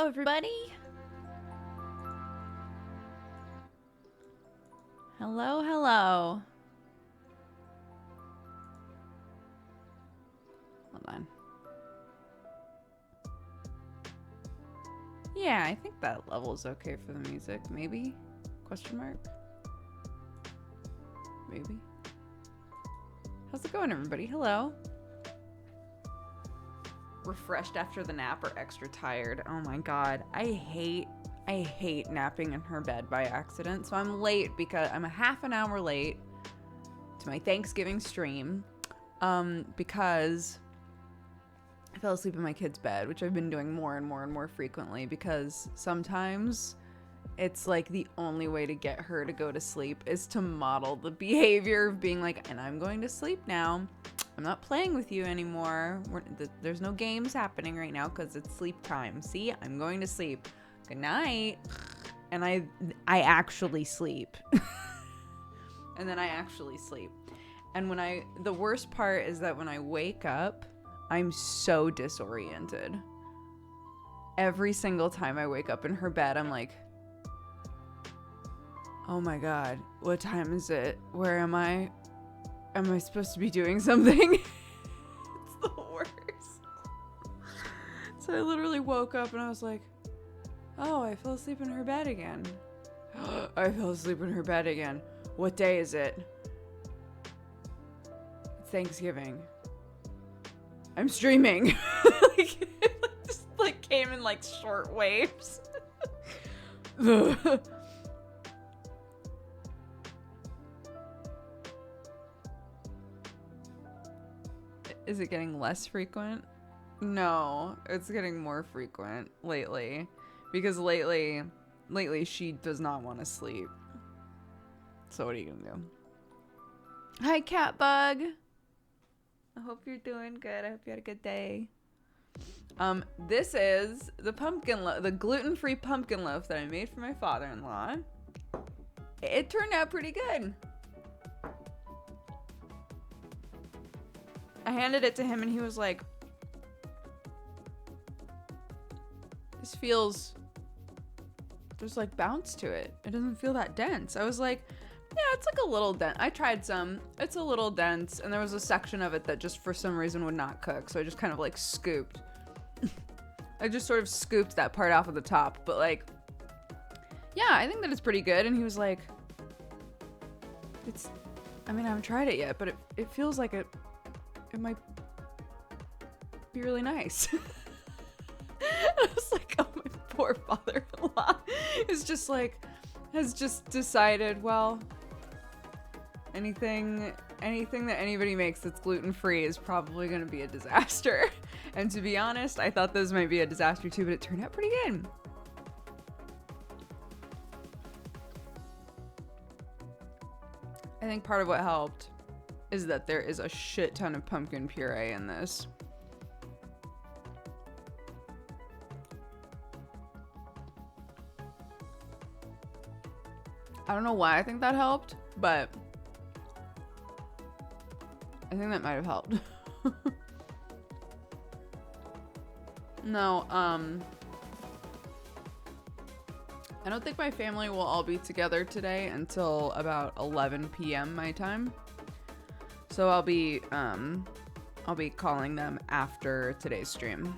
Hello, everybody. Hello, hello. Hold on. Yeah, I think that level is okay for the music. Maybe? Question mark? Maybe. How's it going, everybody? Hello. Refreshed after the nap or extra tired? Oh my god. I hate napping in her bed by accident. So I'm late because I'm a half an hour late to my Thanksgiving stream. Because I fell asleep in my kid's bed, which I've been doing more and more frequently because sometimes it's like the only way to get her to go to sleep is to model the behavior of being like, and I'm going to sleep now. I'm not playing with you anymore. There's no games happening right now because it's sleep time. See, I'm going to sleep. Good night. And I actually sleep. And then I actually sleep. And the worst part is that when I wake up, I'm so disoriented. Every single time I wake up in her bed, I'm like, oh my god, what time is it? Where am I? Am I supposed to be doing something? It's the worst. So I literally woke up and I was like, oh, I fell asleep in her bed again. I fell asleep in her bed again. What day is it? It's Thanksgiving. I'm streaming. Just came in short waves. Is it getting less frequent? No, it's getting more frequent lately. Because lately she does not want to sleep. So what are you gonna do? Hi, Catbug. I hope you're doing good. I hope you had a good day. This is the the gluten-free pumpkin loaf that I made for my father-in-law. It turned out pretty good. I handed it to him and he was like, this feels, there's bounce to it. It doesn't feel that dense. I was like, yeah, it's a little dense. I tried some. It's a little dense. And there was a section of it that just for some reason would not cook. So I just kind of scooped. I just sort of scooped that part off of the top. But yeah, I think that it's pretty good. And he was like, I haven't tried it yet, but it feels like it might be really nice. I was like, oh, my poor father-in-law is just has just decided, well, anything that anybody makes that's gluten-free is probably going to be a disaster. And to be honest, I thought this might be a disaster too, but it turned out pretty good. I think part of what helped is that there is a shit ton of pumpkin puree in this. I don't know why I think that helped, but I think that might have helped. No, I don't think my family will all be together today until about 11 p.m. my time. So I'll be calling them after today's stream.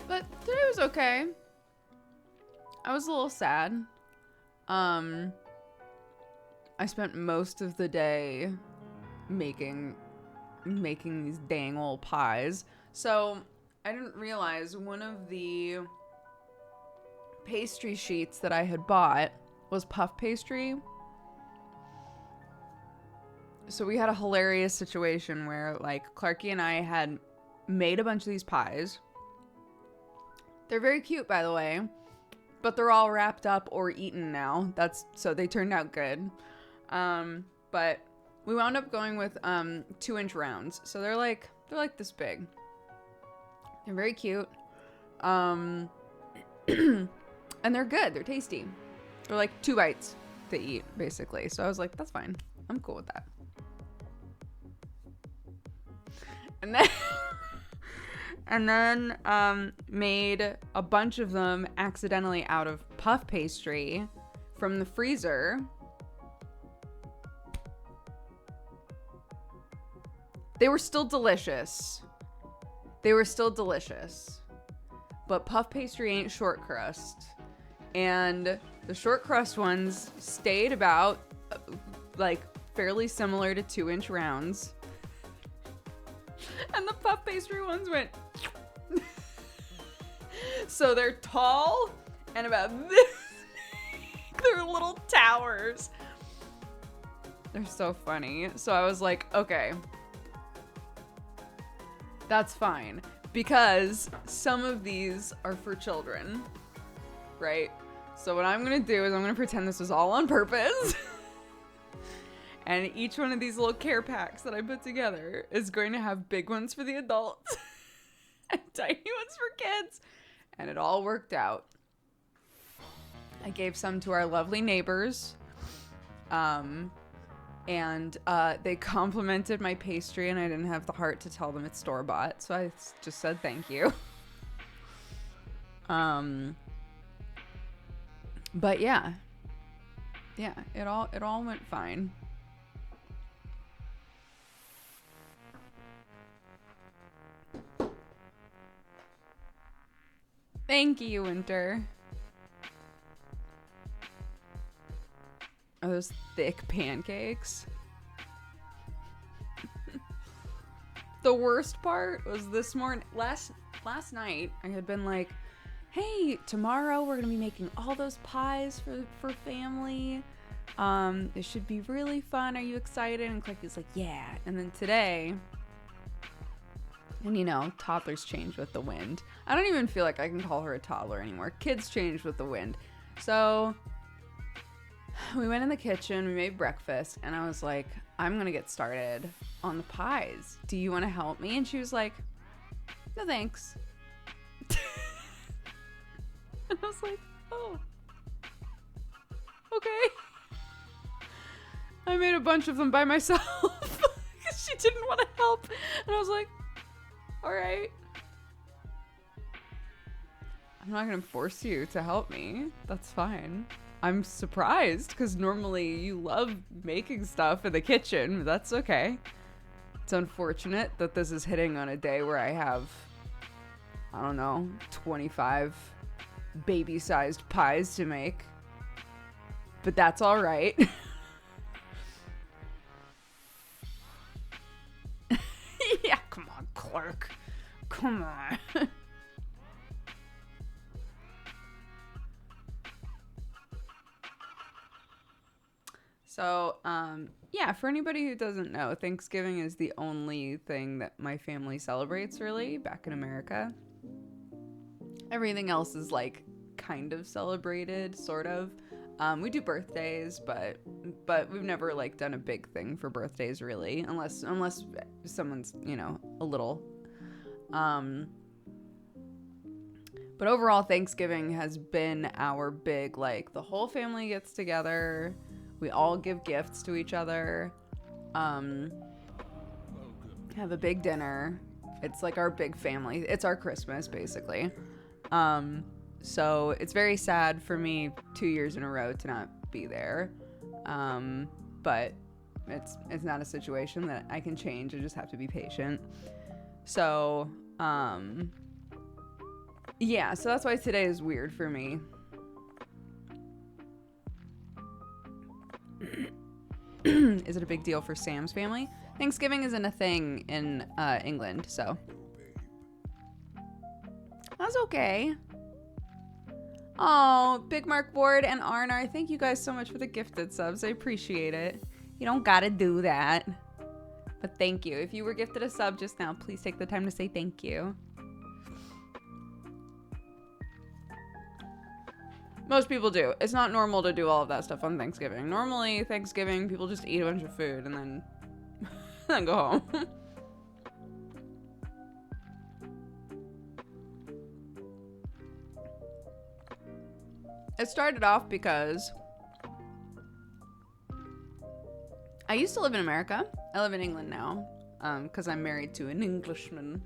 But today was okay. I was a little sad. I spent most of the day making these dang old pies. So I didn't realize one of the pastry sheets that I had bought was puff pastry. So we had a hilarious situation where Clarky and I had made a bunch of these pies. They're very cute, by the way, but they're all wrapped up or eaten now. So they turned out good. But we wound up going with 2-inch rounds. So they're like this big. They're very cute. And they're good. They're tasty. Or like 2 bites to eat, basically. So I was like, that's fine. I'm cool with that. And then and then made a bunch of them accidentally out of puff pastry from the freezer. They were still delicious. But puff pastry ain't short crust. And the short crust ones stayed about like fairly similar to 2-inch rounds. And the puff pastry ones went. So they're tall and about this. They're little towers. They're so funny. So I was like, okay, that's fine. Because some of these are for children, right? So what I'm going to do is I'm going to pretend this was all on purpose. And each one of these little care packs that I put together is going to have big ones for the adults and tiny ones for kids. And it all worked out. I gave some to our lovely neighbors. And they complimented my pastry, and I didn't have the heart to tell them it's store-bought. So I just said thank you. But yeah, it all went fine. Thank you, Winter. Are those thick pancakes? The worst part was this morning, last night, I had been like, hey, tomorrow we're gonna be making all those pies for family. It should be really fun. Are you excited? And Clicky's like, yeah. And then today, and you know, toddlers change with the wind. I don't even feel like I can call her a toddler anymore. Kids change with the wind. So we went in the kitchen, we made breakfast, and I was like, I'm gonna get started on the pies. Do you want to help me? And she was like, no thanks. And I was like, oh, okay. I made a bunch of them by myself because she didn't want to help. And I was like, all right. I'm not going to force you to help me. That's fine. I'm surprised because normally you love making stuff in the kitchen. But that's okay. It's unfortunate that this is hitting on a day where I have, I don't know, 25 baby-sized pies to make. But that's all right. Yeah, come on, Clark. Come on. So, yeah, for anybody who doesn't know, Thanksgiving is the only thing that my family celebrates, really, back in America. Everything else is, like, kind of celebrated, sort of. We do birthdays, but we've never, like, done a big thing for birthdays, really, unless someone's, you know, a little. But overall, Thanksgiving has been our big, like, the whole family gets together. We all give gifts to each other. Have a big dinner. It's like our big family. It's our Christmas, basically. So it's very sad for me 2 years in a row to not be there. But it's not a situation that I can change. I just have to be patient. So, yeah, so that's why today is weird for me. Is it a big deal for Sam's family? Thanksgiving isn't a thing in England, so that's okay. Oh, Big Mark Ward and Arnar, thank you guys so much for the gifted subs. I appreciate it. You don't gotta do that, but thank you. If you were gifted a sub just now, please take the time to say thank you. Most people do. It's not normal to do all of that stuff on Thanksgiving. Normally, Thanksgiving, people just eat a bunch of food and then, then go home. It started off because I used to live in America. I live in England now because I'm married to an Englishman.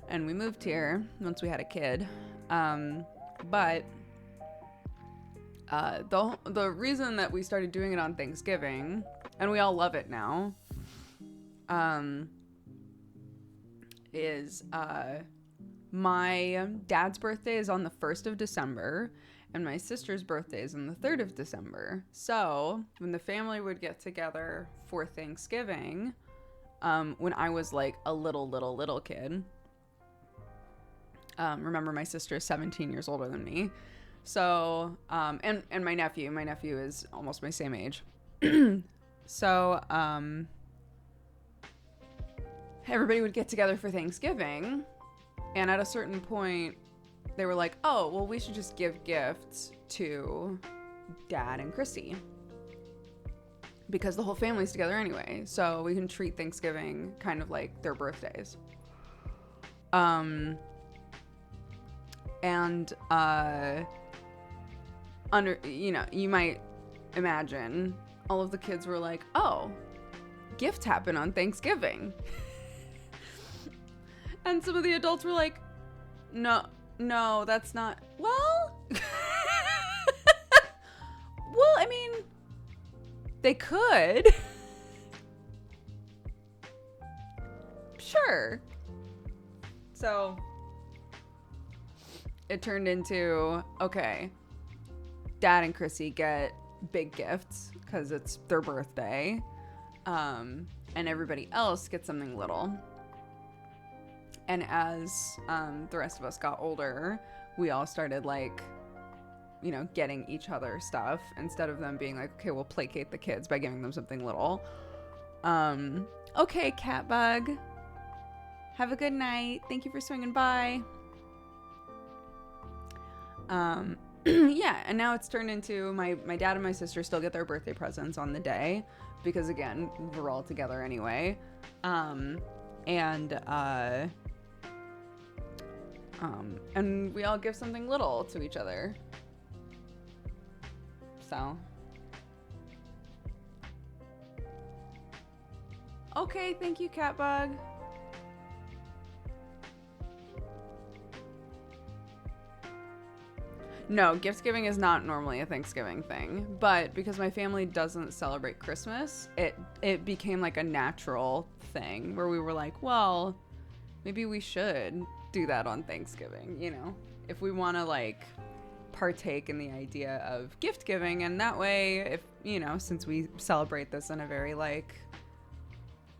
And we moved here once we had a kid. But the reason that we started doing it on Thanksgiving, and we all love it now, is my dad's birthday is on the 1st of December, and my sister's birthday is on the 3rd of December. So when the family would get together for Thanksgiving, when I was like a little kid, remember my sister is 17 years older than me. So, and my nephew is almost my same age. So, everybody would get together for Thanksgiving, and at a certain point, they were like, oh, well, we should just give gifts to Dad and Chrissy, because the whole family's together anyway, so we can treat Thanksgiving kind of like their birthdays. And, you might imagine all of the kids were like, oh, gifts happen on Thanksgiving. And some of the adults were like, no, that's not, well, well, I mean, they could. Sure. So it turned into, okay, Dad and Chrissy get big gifts because it's their birthday, and everybody else gets something little. And as the rest of us got older, we all started like, getting each other stuff instead of them being like, okay, we'll placate the kids by giving them something little. Okay, Catbug, have a good night. Thank you for swinging by. Yeah, and now it's turned into my dad and my sister still get their birthday presents on the day because, again, we're all together anyway. And we all give something little to each other. So. Okay, thank you, Catbug. No, gift giving is not normally a Thanksgiving thing, but because my family doesn't celebrate Christmas, it became like a natural thing where we were like, well, maybe we should do that on Thanksgiving, if we want to like partake in the idea of gift giving. And that way, if, since we celebrate this in a very like,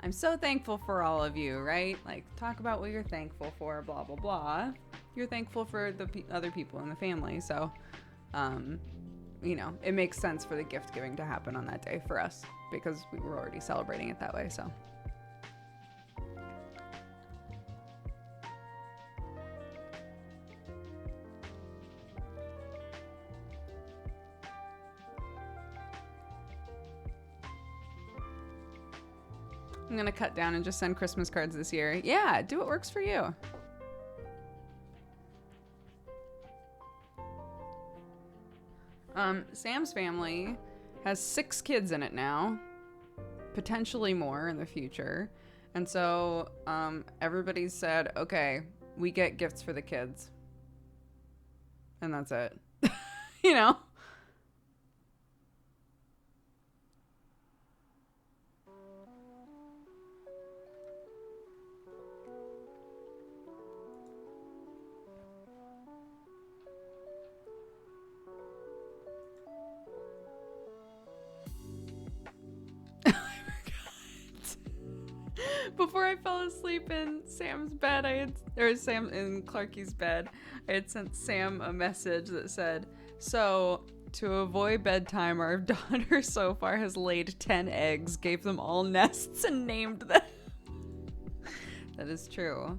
I'm so thankful for all of you, right? Like, talk about what you're thankful for, blah, blah, blah. You're thankful for the other people in the family. So, it makes sense for the gift giving to happen on that day for us because we were already celebrating it that way. So. I'm going to cut down and just send Christmas cards this year. Yeah, do what works for you. Sam's family has 6 kids in it now, potentially more in the future. And so everybody said, okay, we get gifts for the kids. And that's it. Before I fell asleep in Sam's bed, Sam in Clarky's bed, I had sent Sam a message that said, so to avoid bedtime, our daughter so far has laid 10 eggs, gave them all nests, and named them. That is true.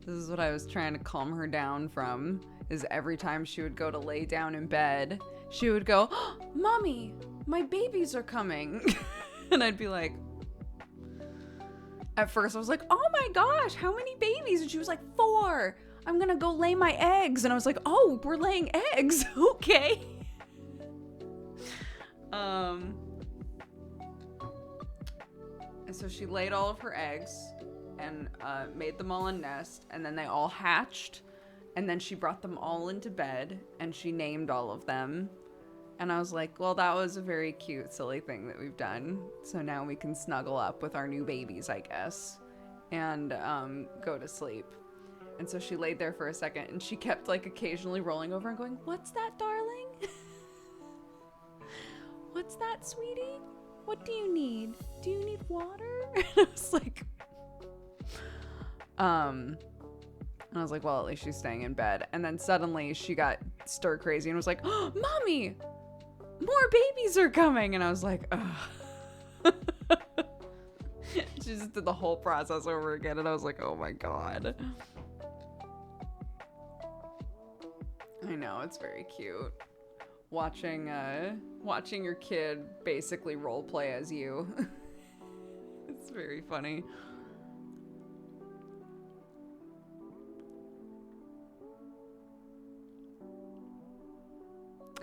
This is what I was trying to calm her down from, is every time she would go to lay down in bed, she would go, oh, Mommy, my babies are coming. And I'd be like, at first I was like, oh my gosh, how many babies? And she was like, 4. I'm gonna go lay my eggs. And I was like, oh, we're laying eggs. Okay. And so she laid all of her eggs and made them all a nest, and then they all hatched, and then she brought them all into bed and she named all of them. And I was like, well, that was a very cute, silly thing that we've done. So now we can snuggle up with our new babies, I guess, and go to sleep. And so she laid there for a second, and she kept like occasionally rolling over and going, what's that, darling? What's that, sweetie? What do you need? Do you need water? And I was like, well, at least she's staying in bed. And then suddenly she got stir crazy and was like, oh, Mommy, more babies are coming. And I was like, ugh. She just did the whole process over again. And I was like, oh my God. I know, it's very cute. Watching your kid basically role play as you. It's very funny.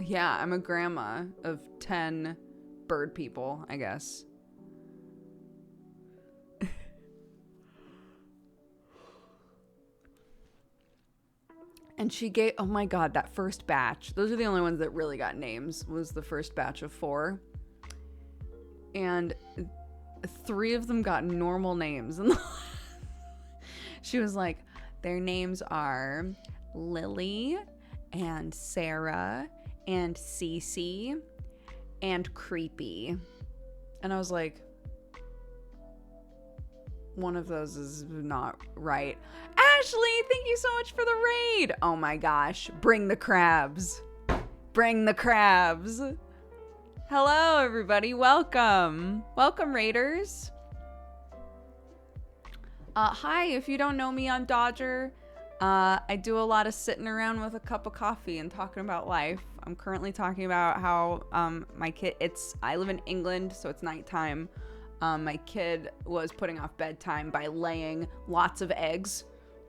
Yeah, I'm a grandma of 10 bird people, I guess. And she gave, oh my God, that first batch. Those are the only ones that really got names, was the first batch of 4. And 3 of them got normal names. And she was like, their names are Lily and Sarah and Cece and Creepy. And I was like, one of those is not right. Ashley, thank you so much for the raid. Oh my gosh. Bring the crabs. Bring the crabs. Hello, everybody. Welcome. Welcome, raiders. Hi, if you don't know me, I'm Dodger. I do a lot of sitting around with a cup of coffee and talking about life. I'm currently talking about how my kid, I live in England, so it's nighttime. My kid was putting off bedtime by laying lots of eggs,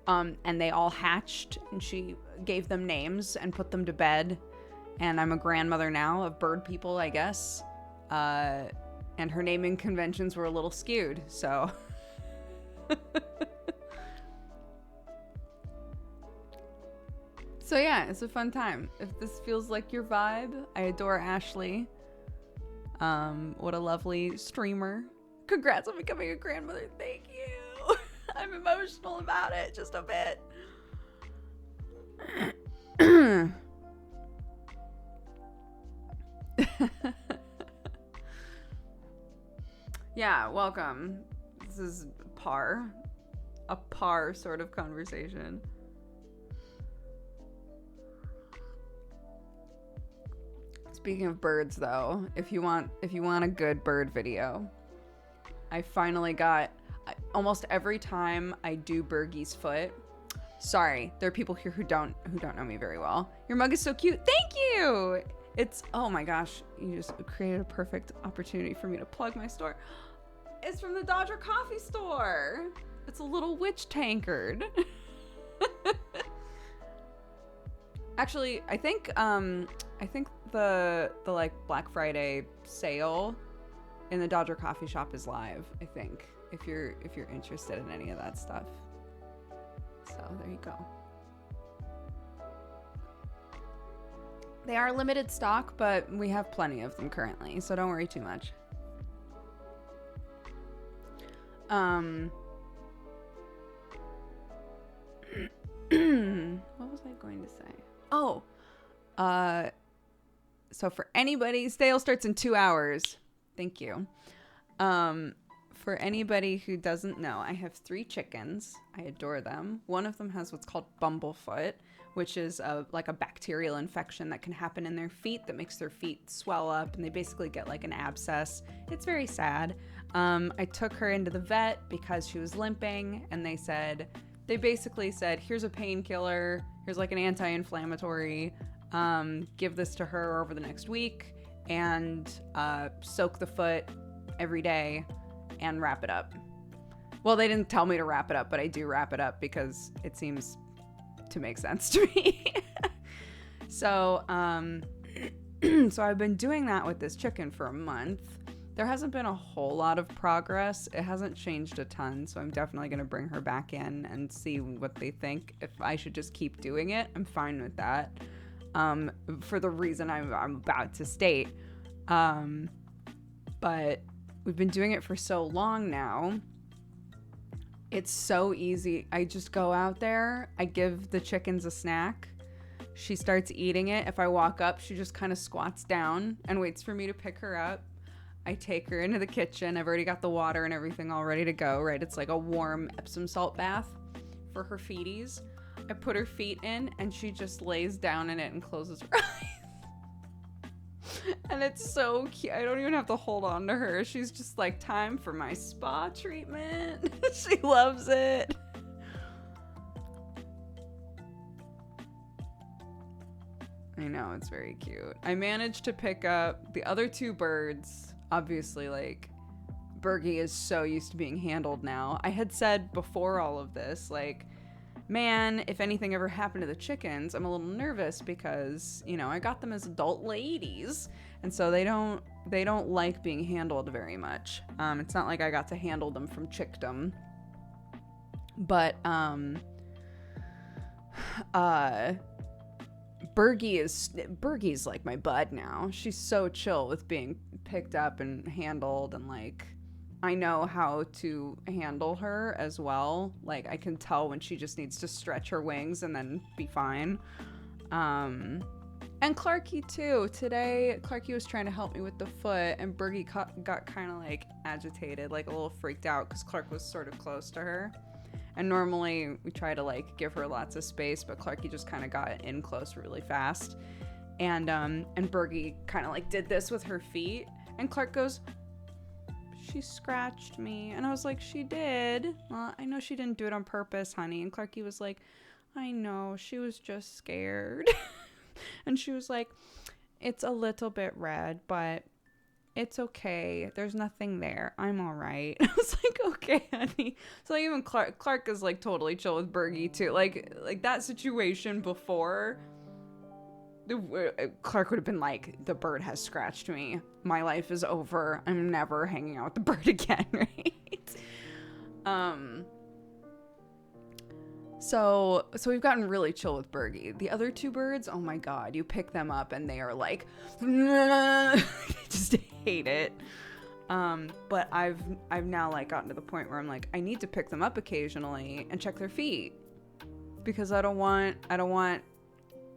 and they all hatched, and she gave them names and put them to bed. And I'm a grandmother now of bird people, I guess. And her naming conventions were a little skewed, so. So yeah, it's a fun time. If this feels like your vibe, I adore Ashley. What a lovely streamer. Congrats on becoming a grandmother. Thank you. I'm emotional about it just a bit. Yeah, welcome. This is a par sort of conversation. Speaking of birds, though, if you want a good bird video, I finally got, almost every time I do Bergie's foot. Sorry, there are people here who don't know me very well. Your mug is so cute. Thank you. It's, oh my gosh, you just created a perfect opportunity for me to plug my store. It's from the Dodger Coffee Store. It's a little witch tankard. Actually, I think the like Black Friday sale in the Dodger Coffee Shop is live, I think, if you're interested in any of that stuff. So there you go. They are limited stock, but we have plenty of them currently, so don't worry too much. What was I going to say? Oh, so for anybody, sale starts in 2 hours. Thank you. For anybody who doesn't know, I have 3 chickens. I adore them. One of them has what's called bumblefoot, which is like a bacterial infection that can happen in their feet that makes their feet swell up, and they basically get like an abscess. It's very sad. I took her into the vet because she was limping, and they basically said, here's a painkiller, here's like an anti-inflammatory, give this to her over the next week, and soak the foot every day and wrap it up. Well, they didn't tell me to wrap it up, but I do wrap it up because it seems to make sense to me. So, so I've been doing that with this chicken for a month. There hasn't been a whole lot of progress. It hasn't changed a ton, so I'm definitely going to bring her back in and see what they think. If I should just keep doing it, I'm fine with that. For the reason I'm about to state. But we've been doing it for so long now. It's so easy. I just go out there, I give the chickens a snack. She starts eating it. If I walk up, she just kind of squats down and waits for me to pick her up. I take her into the kitchen. I've already got the water and everything all ready to go, right? It's like a warm Epsom salt bath for her feeties. I put her feet in and she just lays down in it and closes her eyes. And it's so cute. I don't even have to hold on to her. She's just like, time for my spa treatment. She loves it. I know, it's very cute. I managed to pick up the other two birds. Obviously, like, Bergie is so used to being handled now. I had said before all of this, like, man, if anything ever happened to the chickens, I'm a little nervous because, you know, I got them as adult ladies, and so they don't like being handled very much. It's not like I got to handle them from chickdom, but Bergie's like my bud now. She's so chill with being picked up and handled, and like, I know how to handle her as well. Like, I can tell when she just needs to stretch her wings and then be fine. And Clarky too. Today, Clarky was trying to help me with the foot, and Bergie got kind of like agitated, like a little freaked out because Clark was sort of close to her. And normally we try to like give her lots of space, but Clarky just kind of got in close really fast. And Bergie kind of like did this with her feet, and Clark goes, she scratched me. And I was like, she did. Well, I know she didn't do it on purpose, honey. And Clarky was like, I know, she was just scared. And she was like, it's a little bit red, but it's okay. There's nothing there. I'm all right. I was like, okay, honey. So like, even Clark is like totally chill with Bergie too. Like that situation before, Clark would have been like, the bird has scratched me. My life is over. I'm never hanging out with the bird again, right? So we've gotten really chill with Bergie. The other two birds, oh my god, you pick them up and they are like, just hate it. But I've now like gotten to the point where I'm like, I need to pick them up occasionally and check their feet, because I don't want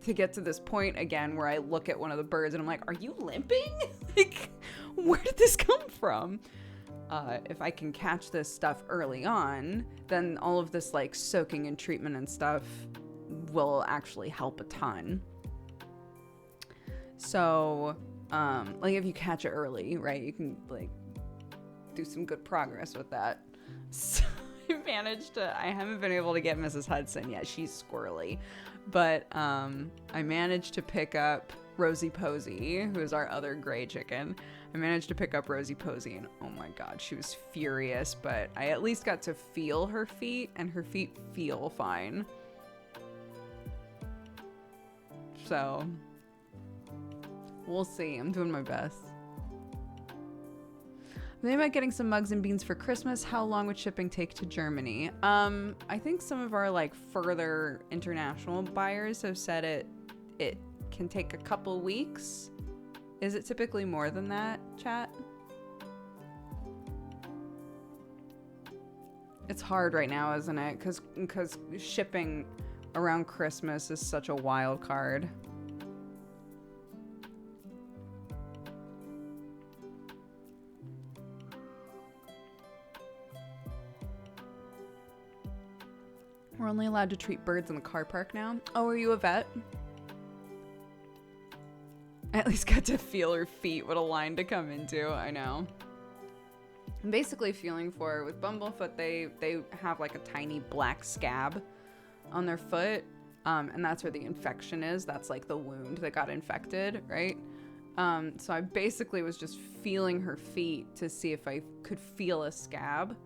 to get to this point again where I look at one of the birds and I'm like, are you limping? Like, where did this come from? If I can catch this stuff early on, then all of this like soaking and treatment and stuff will actually help a ton. So, like if you catch it early, right, you can like do some good progress with that. So I haven't been able to get Mrs. Hudson yet. She's squirrely. But I managed to pick up Rosie Posey, who is our other gray chicken. I managed to pick up Rosie Posey, and oh my god, she was furious, but I at least got to feel her feet, and her feet feel fine. So, we'll see. I'm doing my best. I'm thinking about getting some mugs and beans for Christmas. How long would shipping take to Germany? I think some of our like further international buyers have said it can take a couple weeks. Is it typically more than that, chat? It's hard right now, isn't it? Because shipping around Christmas is such a wild card. We're only allowed to treat birds in the car park now. Oh, are you a vet? I at least got to feel her feet. What a line to come into. I know. I'm basically feeling for her. With Bumblefoot, they have like a tiny black scab on their foot. And that's where the infection is. That's like the wound that got infected, right? So I basically was just feeling her feet to see if I could feel a scab.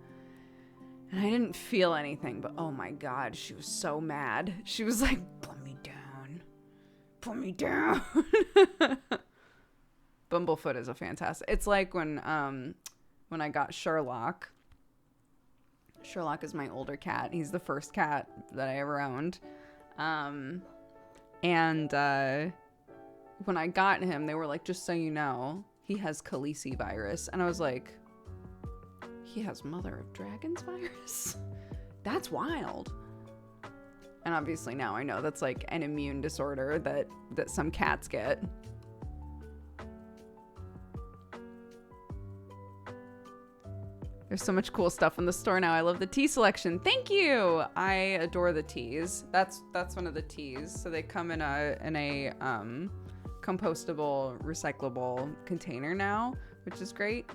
And I didn't feel anything, but oh my God, she was so mad. She was like, put me down. Put me down. Bumblefoot is a fantastic. It's like when I got Sherlock. Sherlock is my older cat. He's the first cat that I ever owned. And when I got him, they were like, just so you know, he has Khaleesi virus. And I was like, he has Mother of Dragons virus? That's wild. And obviously now I know that's like an immune disorder that some cats get. There's so much cool stuff in the store now. I love the tea selection. Thank you. I adore the teas. That's one of the teas. So they come in a compostable, recyclable container now, which is great.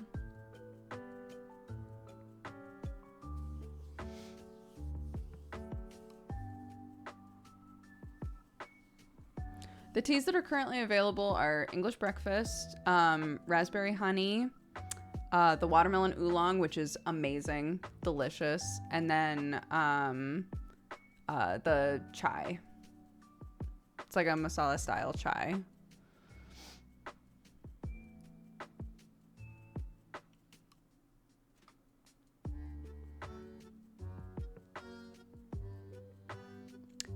The teas that are currently available are English breakfast, raspberry honey, the watermelon oolong, which is amazing, delicious, and then the chai. It's like a masala style chai.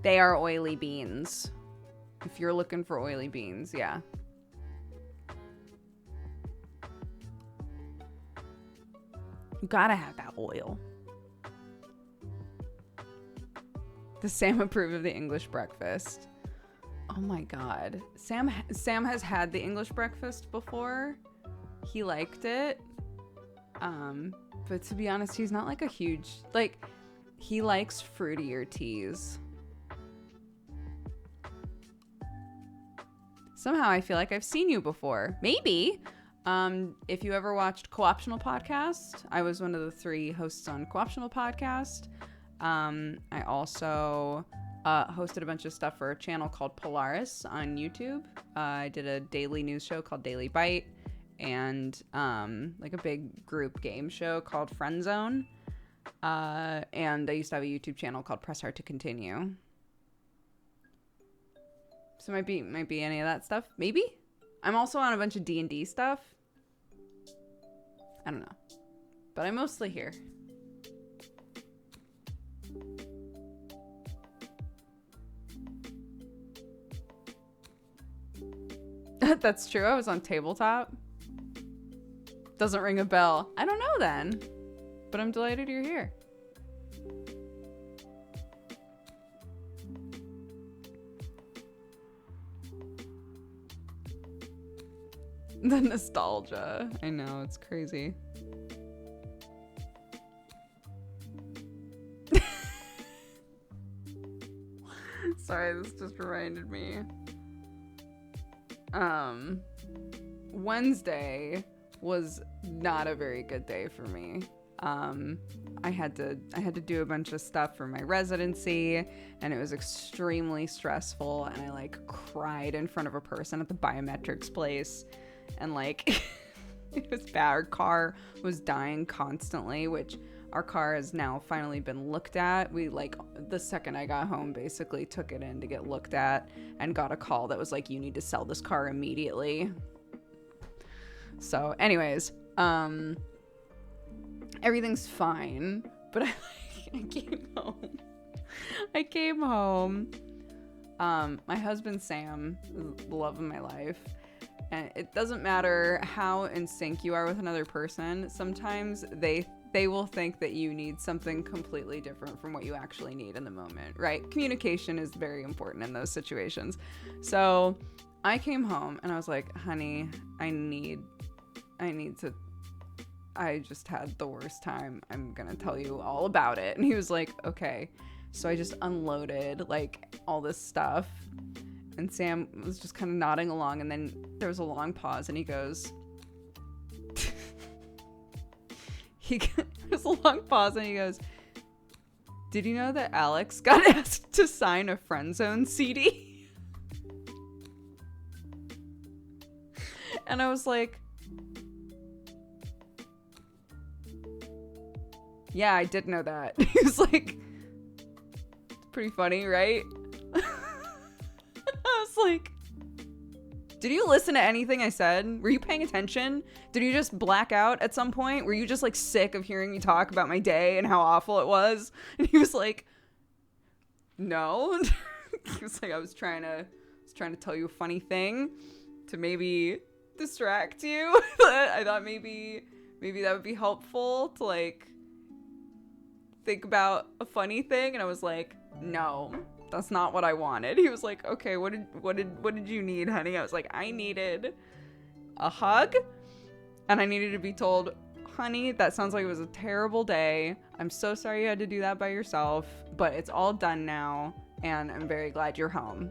They are oily beans. If you're looking for oily beans, yeah. You gotta have that oil. Does Sam approve of the English breakfast? Oh my God. Sam has had the English breakfast before. He liked it. But to be honest, he's not like a huge, like, he likes fruitier teas. Somehow I feel like I've seen you before. Maybe. If you ever watched Co-optional Podcast, I was one of the 3 hosts on Co-optional Podcast. I also hosted a bunch of stuff for a channel called Polaris on YouTube. I did a daily news show called Daily Bite and like a big group game show called Friend Zone. And I used to have a YouTube channel called Press Hard to Continue. So might be any of that stuff. Maybe. I'm also on a bunch of D&D stuff. I don't know. But I'm mostly here. That's true. I was on tabletop. Doesn't ring a bell. I don't know then. But I'm delighted you're here. The nostalgia. I know, it's crazy. Sorry, this just reminded me. Wednesday was not a very good day for me. I had to do a bunch of stuff for my residency, and it was extremely stressful, and I like cried in front of a person at the biometrics place, and like it was bad. Our car was dying constantly, which our car has now finally been looked at. We like the second I got home basically took it in to get looked at and got a call that was like, you need to sell this car immediately. So anyways, everything's fine, but I came home. My husband Sam is the love of my life, and it doesn't matter how in sync you are with another person. Sometimes they will think that you need something completely different from what you actually need in the moment, right? Communication is very important in those situations. So I came home and I was like, honey, I just had the worst time. I'm gonna tell you all about it. And he was like, okay. So I just unloaded like all this stuff, and Sam was just kind of nodding along, and then there was a long pause, and he goes, there's a long pause, and he goes, did you know that Alex got asked to sign a Friend Zone CD? And I was like, Yeah, I did know that. He was like, it's pretty funny, right? I was like, did you listen to anything I said? Were you paying attention? Did you just black out at some point? Were you just like sick of hearing me talk about my day and how awful it was? And he was like, no. He was like, I was trying to tell you a funny thing to maybe distract you. I thought maybe that would be helpful to like think about a funny thing. And I was like, no, that's not what I wanted. He was like, okay, what did you need, honey? I was like, I needed a hug, and I needed to be told, honey, that sounds like it was a terrible day. I'm so sorry you had to do that by yourself, but it's all done now, and I'm very glad you're home.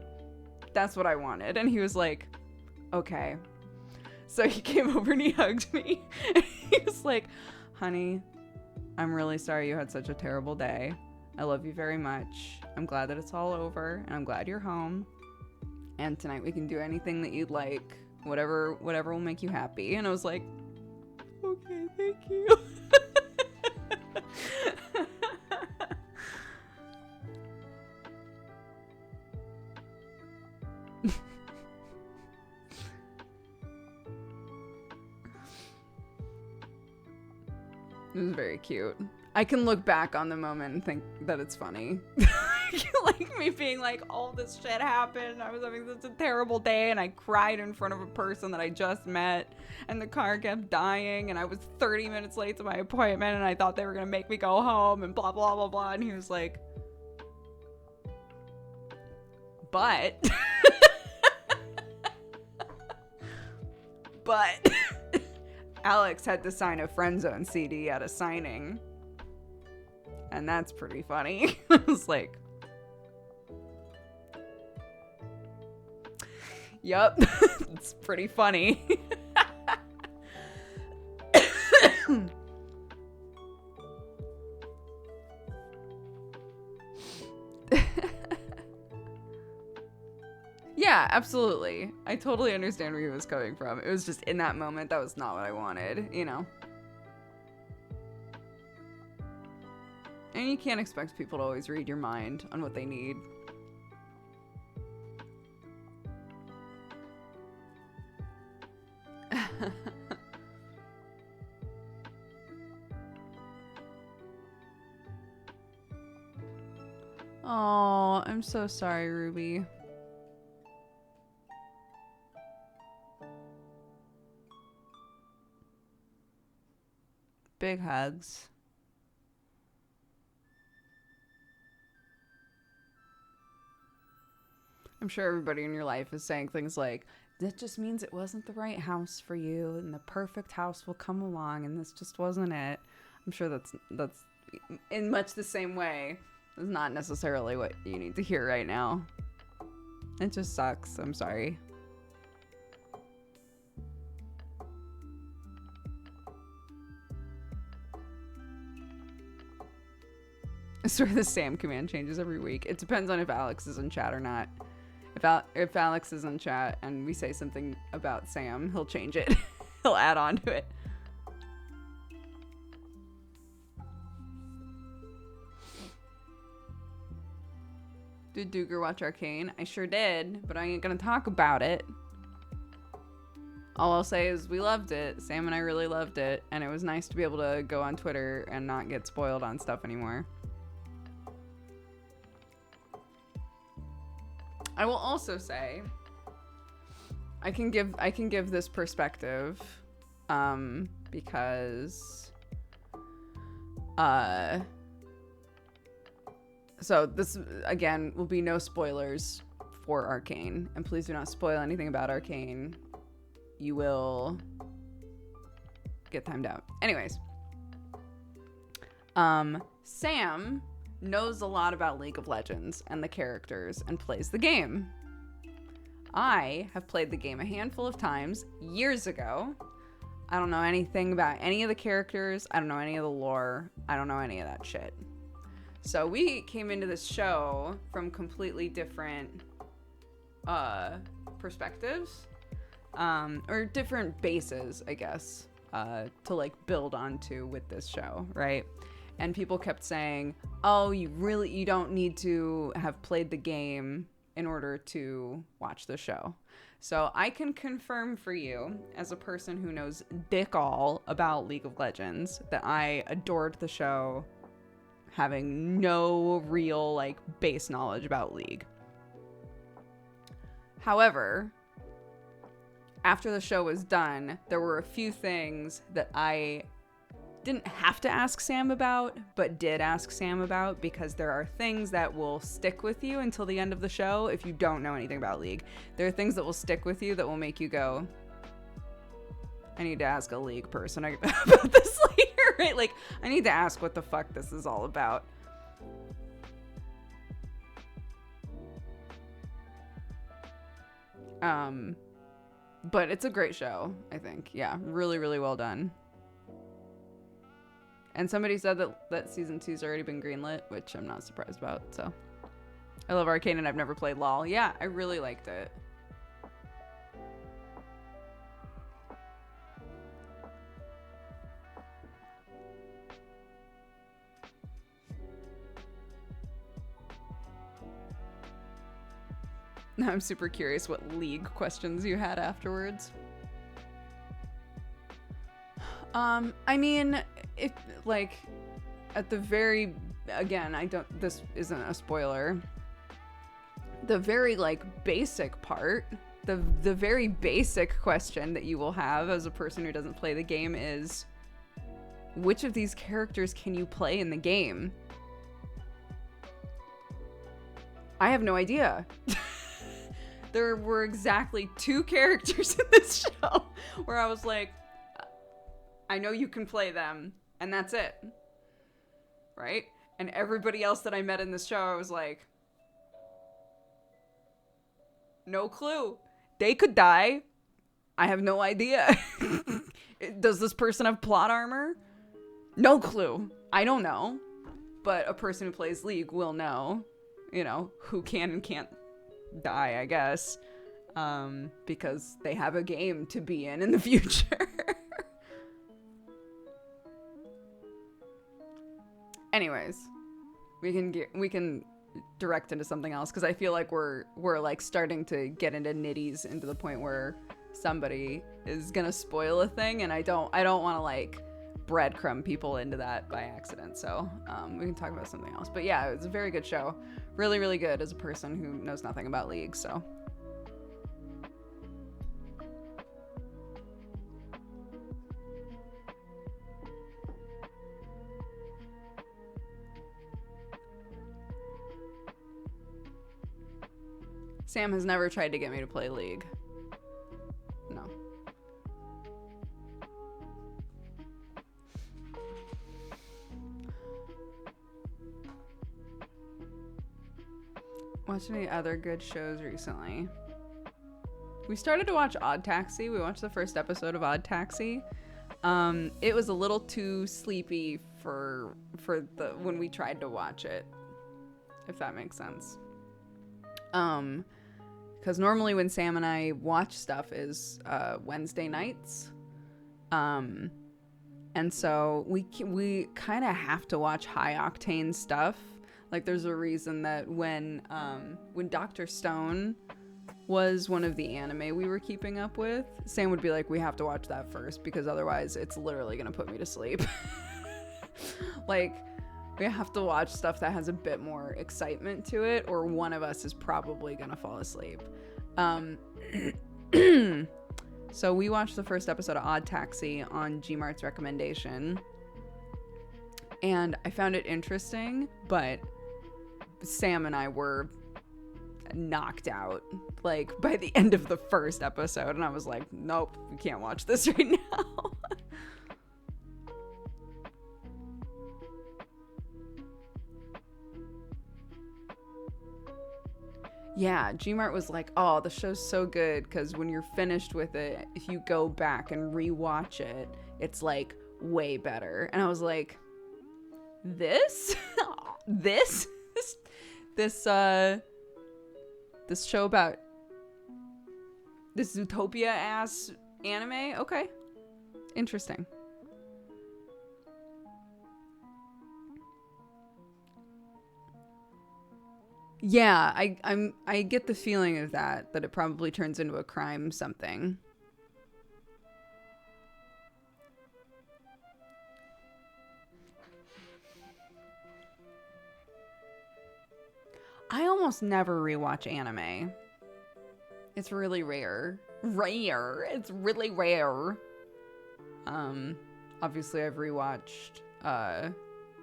That's what I wanted. And he was like, okay. So he came over and he hugged me. And he was like, honey, I'm really sorry you had such a terrible day. I love you very much. I'm glad that it's all over, and I'm glad you're home. And tonight we can do anything that you'd like, whatever will make you happy. And I was like, okay, thank you. It was very cute. I can look back on the moment and think that it's funny. Like me being like, all this shit happened. I was having such a terrible day, and I cried in front of a person that I just met, and the car kept dying, and I was 30 minutes late to my appointment, and I thought they were gonna make me go home, and blah blah blah blah. And he was like, but Alex had to sign a Friend Zone CD at a signing, and that's pretty funny. I was like, yup, it's pretty funny. Yeah, absolutely. I totally understand where he was coming from. It was just in that moment, that was not what I wanted, you know? And you can't expect people to always read your mind on what they need. Oh, I'm so sorry, Ruby. Big hugs. I'm sure everybody in your life is saying things like, that just means it wasn't the right house for you, and the perfect house will come along, and this just wasn't it. I'm sure that's in much the same way. It's not necessarily what you need to hear right now. It just sucks. I'm sorry. I swear the Sam command changes every week. It depends on if Alex is in chat or not. If Alex is in chat and we say something about Sam, he'll change it. He'll add on to it. Did Duger watch Arcane? I sure did, but I ain't gonna talk about it. All I'll say is we loved it. Sam and I really loved it, and it was nice to be able to go on Twitter and not get spoiled on stuff anymore. I will also say, I can give this perspective, because, so this, again, will be no spoilers for Arcane, and please do not spoil anything about Arcane. You will get timed out. Anyways, Sam knows a lot about League of Legends and the characters and plays the game. I have played the game a handful of times years ago. I don't know anything about any of the characters. I don't know any of the lore. I don't know any of that shit. So we came into this show from completely different perspectives, or different bases, I guess, to like build onto with this show, right? And people kept saying, oh, you don't need to have played the game in order to watch the show. So I can confirm for you, as a person who knows dick all about League of Legends, that I adored the show, having no real, like, base knowledge about League. However, after the show was done, there were a few things that I didn't have to ask Sam about, but did ask Sam about, because there are things that will stick with you until the end of the show if you don't know anything about League. There are things that will stick with you that will make you go, I need to ask a League person about this later, right? Like, I need to ask what the fuck this is all about. But it's a great show, I think. Yeah, really, really well done. And somebody said that season 2's already been greenlit, which I'm not surprised about, so. I love Arcane and I've never played LOL. Yeah, I really liked it. Now I'm super curious what League questions you had afterwards. I mean, if, like, at the very, again, this isn't a spoiler. The very, like, basic part, the very basic question that you will have as a person who doesn't play the game is, which of these characters can you play in the game? I have no idea. There were exactly 2 characters in this show where I was like, I know you can play them, and that's it. Right? And everybody else that I met in this show, I was like, no clue. They could die. I have no idea. Does this person have plot armor? No clue. I don't know. But a person who plays League will know, you know, who can and can't die, I guess. Because they have a game to be in the future. Anyways, we can direct into something else, because I feel like we're like starting to get into nitties, into the point where somebody is gonna spoil a thing, and I don't want to like breadcrumb people into that by accident. So we can talk about something else. But yeah, it's a very good show, really, really good as a person who knows nothing about League. So. Sam has never tried to get me to play League. No. Watched any other good shows recently? We started to watch Odd Taxi. We watched the first episode of Odd Taxi. It was a little too sleepy for when we tried to watch it, if that makes sense. Because normally when Sam and I watch stuff is Wednesday nights, and so we kind of have to watch high octane stuff. Like, there's a reason that when Dr. Stone was one of the anime we were keeping up with, Sam would be like, we have to watch that first, because otherwise it's literally gonna put me to sleep. Like, we have to watch stuff that has a bit more excitement to it, or one of us is probably gonna fall asleep. So we watched the first episode of Odd Taxi on Gmart's recommendation, and I found it interesting, but Sam and I were knocked out, like, by the end of the first episode, and I was like, nope, we can't watch this right now. Yeah, Gmart was like, oh, the show's so good, because when you're finished with it, if you go back and rewatch it, it's like way better. And I was like, this show about this Zootopia ass anime? Okay. Interesting. Yeah, I get the feeling of that it probably turns into a crime something. I almost never rewatch anime. It's really rare. It's really rare. Obviously I've rewatched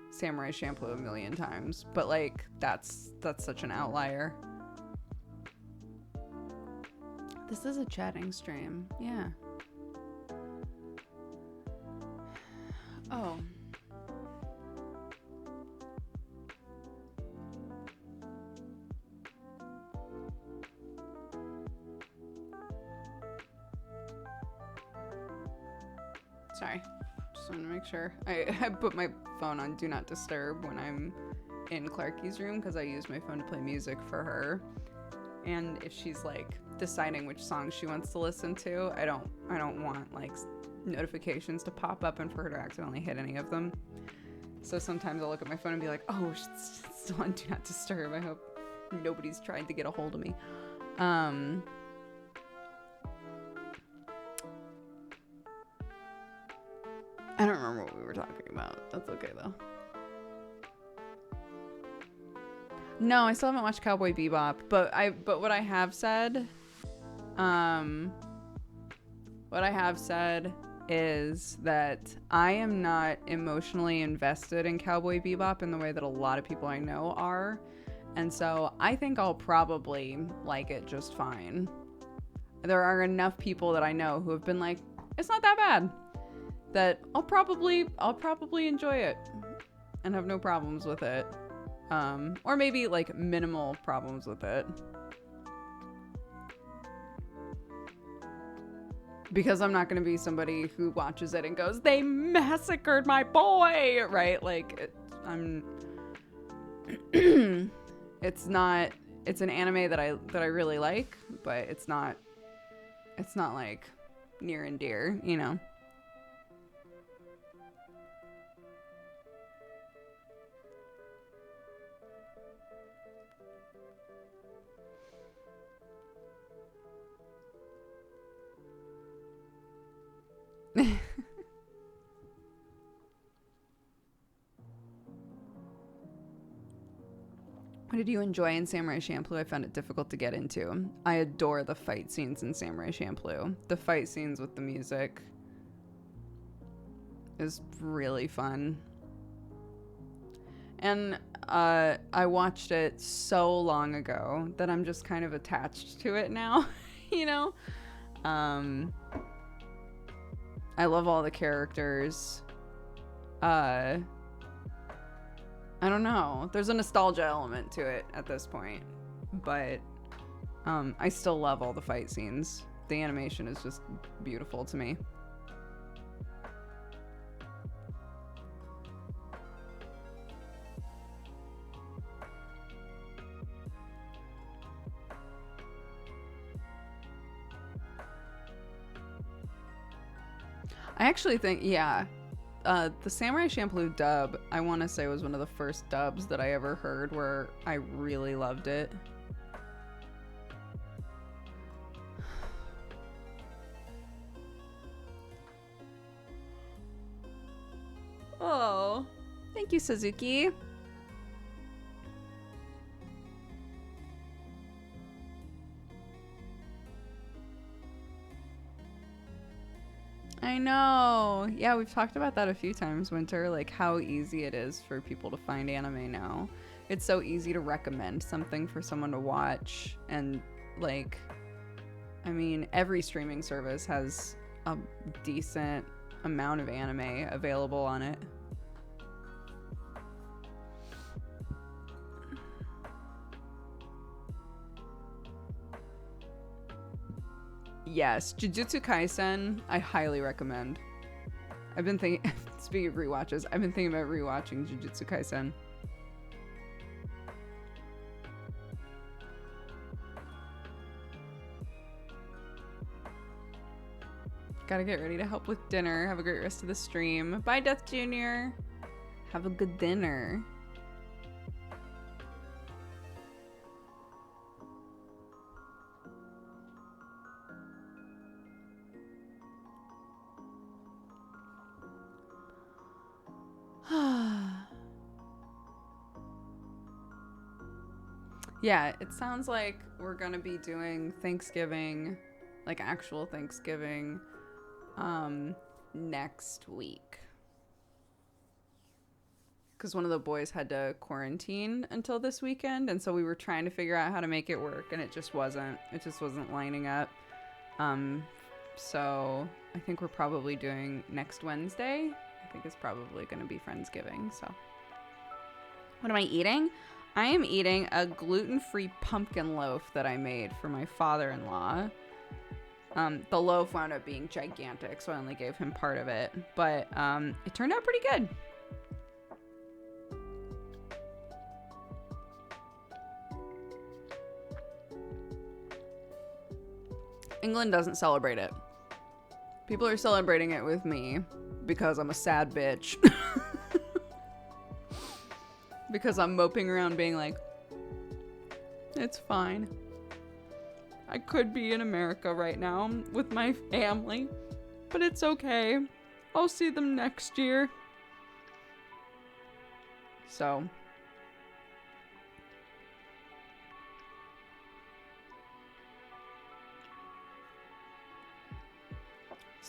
Samurai Shampoo a million times, but like that's such an outlier. This is a chatting stream. Yeah. Oh. Sorry. Just wanted to make sure. I put my phone on Do Not Disturb when I'm in Clarky's room because I use my phone to play music for her. And if she's like deciding which songs she wants to listen to, I don't want like notifications to pop up and for her to accidentally hit any of them. So sometimes I'll look at my phone and be like, oh, it's still on Do Not Disturb. I hope nobody's trying to get a hold of me. I don't remember what we were talking about. That's okay though. No, I still haven't watched Cowboy Bebop, but what I have said is that I am not emotionally invested in Cowboy Bebop in the way that a lot of people I know are. And so I think I'll probably like it just fine. There are enough people that I know who have been like, it's not that bad, that I'll probably enjoy it and have no problems with it. Or maybe like minimal problems with it. Because I'm not going to be somebody who watches it and goes, they massacred my boy, right? Like, it's an anime that I really like, but it's not like near and dear, you know? What did you enjoy in Samurai Champloo? I found it difficult to get into. I adore the fight scenes in Samurai Champloo. The fight scenes with the music is really fun. And I watched it so long ago that I'm just kind of attached to it now, you know? I love all the characters. I don't know. There's a nostalgia element to it at this point. But I still love all the fight scenes. The animation is just beautiful to me. I actually think, yeah, the Samurai Champloo dub, I want to say was one of the first dubs that I ever heard where I really loved it. Oh, thank you, Suzuki. I know. Yeah, we've talked about that a few times, Winter, like how easy it is for people to find anime now. It's so easy to recommend something for someone to watch, and like, I mean, every streaming service has a decent amount of anime available on it. Yes, Jujutsu Kaisen, I highly recommend. I've been thinking, speaking of rewatches, I've been thinking about rewatching Jujutsu Kaisen. Gotta get ready to help with dinner. Have a great rest of the stream. Bye, Death Jr. Have a good dinner. Yeah, it sounds like we're gonna be doing Thanksgiving, like actual Thanksgiving, next week. Because one of the boys had to quarantine until this weekend, and so we were trying to figure out how to make it work, and it just wasn't lining up. So I think we're probably doing next Wednesday. I think it's probably going to be Friendsgiving. So what am I eating? I am eating a gluten-free pumpkin loaf that I made for my father-in-law. The loaf wound up being gigantic, so I only gave him part of it, but it turned out pretty good. England doesn't celebrate it. People are celebrating it with me because I'm a sad bitch. Because I'm moping around being like, it's fine. I could be in America right now with my family, but it's okay. I'll see them next year. So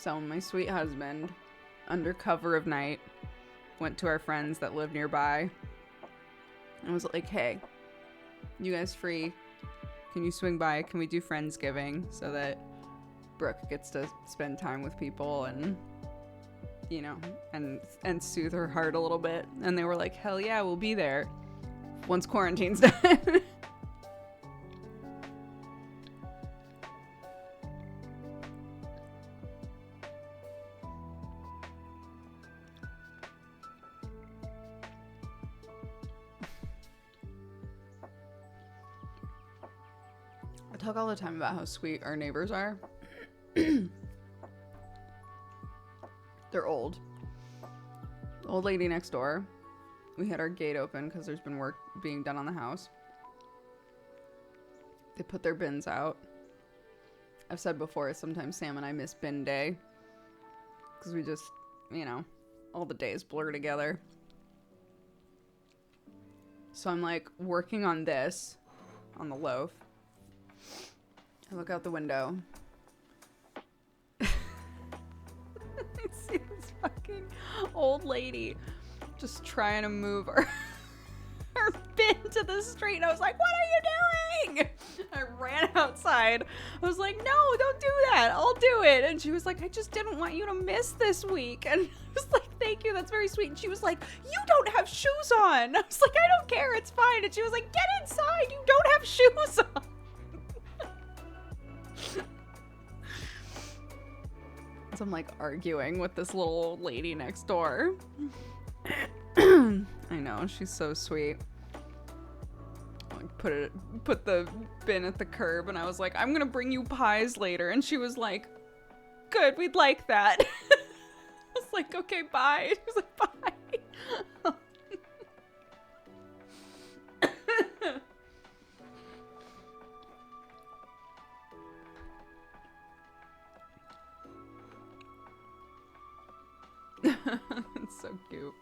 my sweet husband, under cover of night, went to our friends that live nearby and was like, hey, you guys free? Can you swing by? Can we do Friendsgiving so that Brooke gets to spend time with people and, you know, and soothe her heart a little bit? And they were like, hell yeah, we'll be there once quarantine's done. I talk all the time about how sweet our neighbors are. They're old. The old lady next door. We had our gate open because there's been work being done on the house. They put their bins out. I've said before, sometimes Sam and I miss bin day. Because we just, you know, all the days blur together. So I'm like working on this, on the loaf. I look out the window. I see this fucking old lady just trying to move her bin to the street. And I was like, what are you doing? I ran outside. I was like, no, don't do that. I'll do it. And she was like, I just didn't want you to miss this week. And I was like, thank you. That's very sweet. And she was like, you don't have shoes on. I was like, I don't care. It's fine. And she was like, get inside. You don't have shoes on. So I'm like arguing with this little old lady next door. I know, she's so sweet. Like put the bin at the curb, and I was like, I'm gonna bring you pies later. And she was like, good, we'd like that. I was like, okay, bye. She was like, bye. It's so cute.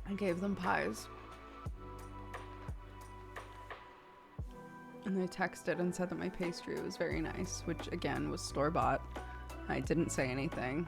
I gave them pies. And they texted and said that my pastry was very nice, which again was store-bought. I didn't say anything.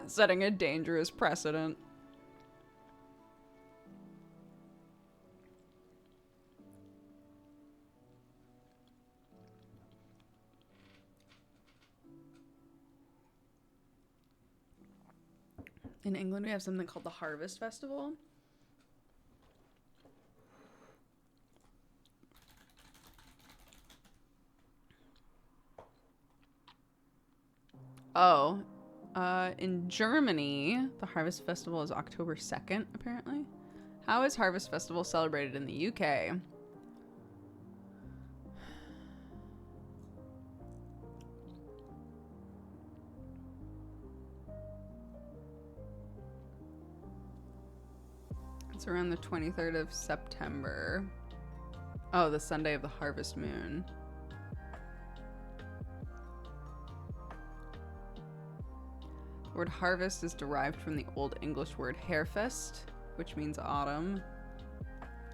Setting a dangerous precedent. In England, we have something called the Harvest Festival. Oh, in Germany, the Harvest Festival is October 2nd, apparently. How is Harvest Festival celebrated in the UK? It's around the 23rd of September. Oh, the Sunday of the harvest moon. The word harvest is derived from the Old English word herfest, which means autumn,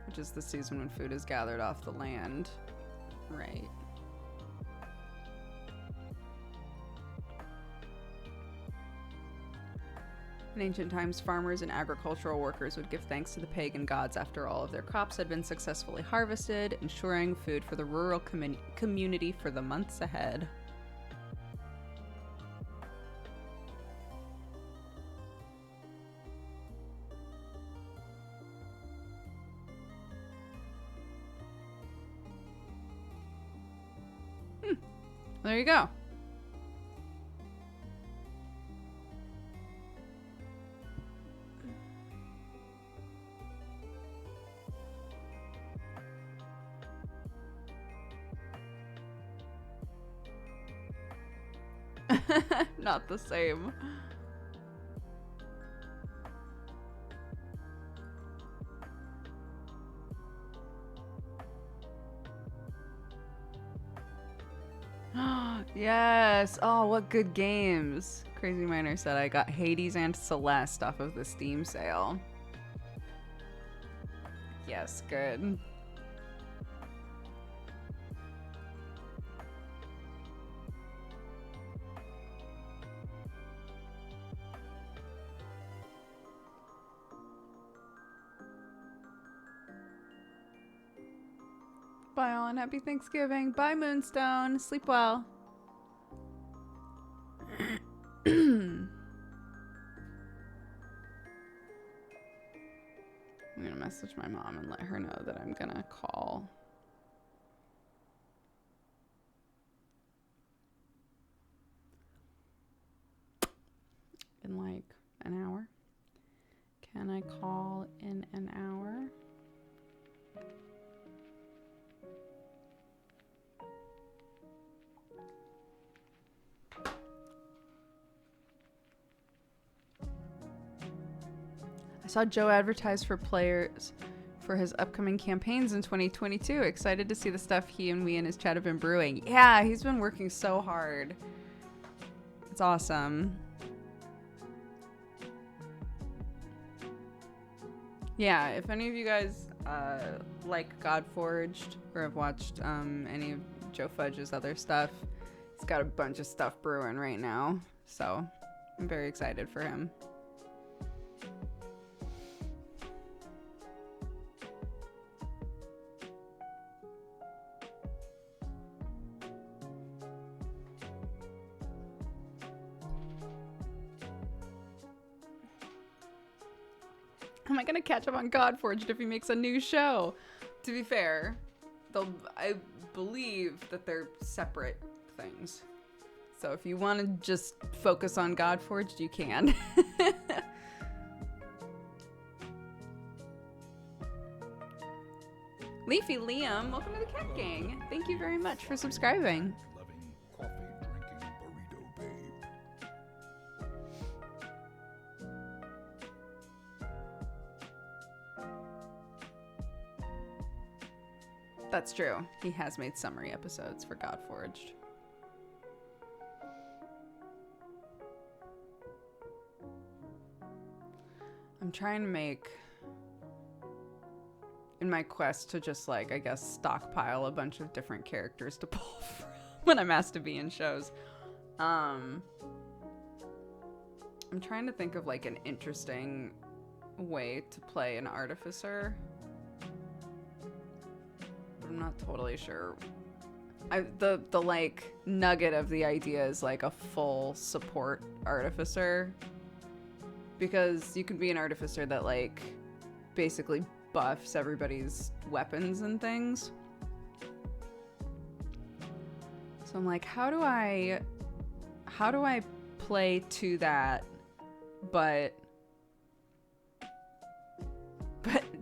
which is the season when food is gathered off the land. Right. In ancient times, farmers and agricultural workers would give thanks to the pagan gods after all of their crops had been successfully harvested, ensuring food for the rural community for the months ahead. There you go. Not the same. Yes. Oh, what good games. Crazy Miner said I got Hades and Celeste off of the Steam sale. Yes, good. Bye all and happy Thanksgiving. Bye Moonstone. Sleep well. I'm gonna message my mom and let her know that I'm gonna call. In like an hour. Can I call in an hour? I saw Joe advertise for players for his upcoming campaigns in 2022. Excited to see the stuff he and we and his chat have been brewing. Yeah, he's been working so hard. It's awesome. Yeah, if any of you guys like Godforged or have watched any of Joe Fudge's other stuff, he's got a bunch of stuff brewing right now. So I'm very excited for him. Am I gonna catch up on Godforged if he makes a new show? To be fair, I believe that they're separate things. So if you want to just focus on Godforged, you can. Leafy Liam, welcome to the Cat Gang. Thank you very much for subscribing. That's true. He has made summary episodes for Godforged. I'm trying to make, in my quest to just like, I guess, stockpile a bunch of different characters to pull from when I'm asked to be in shows. I'm trying to think of like an interesting way to play an artificer. I'm not totally sure. The like nugget of the idea is like a full support artificer, because you could be an artificer that like basically buffs everybody's weapons and things. So I'm like, how do I play to that, but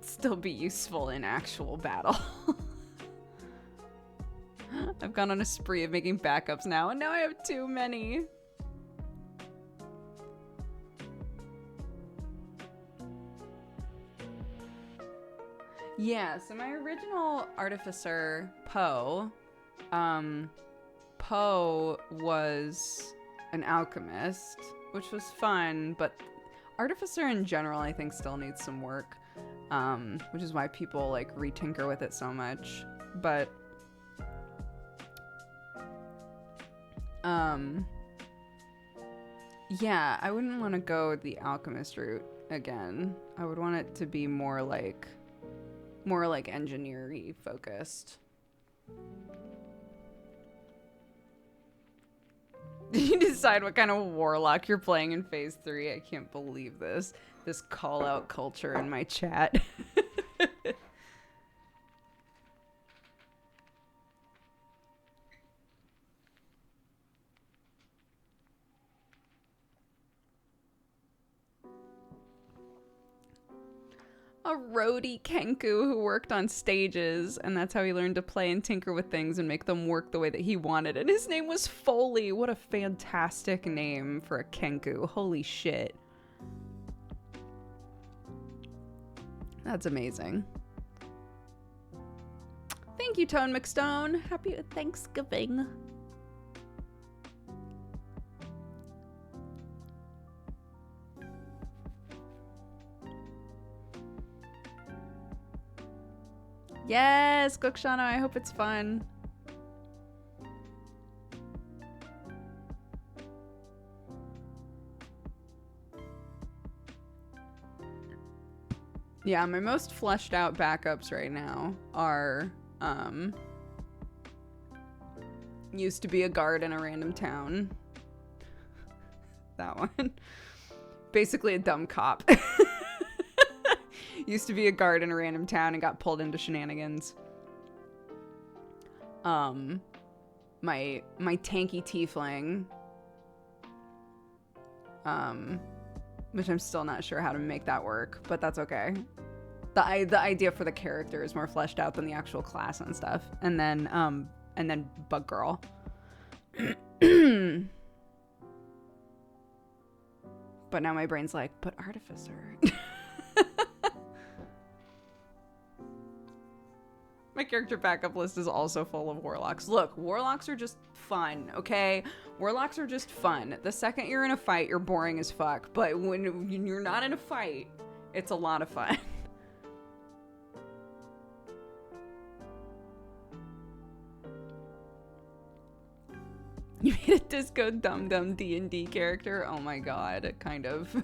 still be useful in actual battle? I've gone on a spree of making backups now, and now I have too many. Yeah, so my original artificer, Poe, Poe was an alchemist, which was fun, but artificer in general I think still needs some work, which is why people like retinker with it so much. But yeah, I wouldn't want to go the alchemist route again. I would want it to be more like engineer-y focused. You decide what kind of warlock you're playing in phase 3. I can't believe this call out culture in my chat. A roadie Kenku who worked on stages, and that's how he learned to play and tinker with things and make them work the way that he wanted. And his name was Foley. What a fantastic name for a Kenku. Holy shit. That's amazing. Thank you, Tone McStone. Happy Thanksgiving. Yes, Gokshano, I hope it's fun. Yeah, my most fleshed out backups right now are used to be a guard in a random town. That one. Basically a dumb cop. Used to be a guard in a random town and got pulled into shenanigans. My tanky tiefling. Which I'm still not sure how to make that work, but that's okay. The idea for the character is more fleshed out than the actual class and stuff. And then Bug Girl. But now my brain's like, but Artificer. My character backup list is also full of warlocks. Look, warlocks are just fun, okay? Warlocks are just fun. The second you're in a fight, you're boring as fuck. But when you're not in a fight, it's a lot of fun. You made a disco dum-dum D&D character? Oh my god, kind of.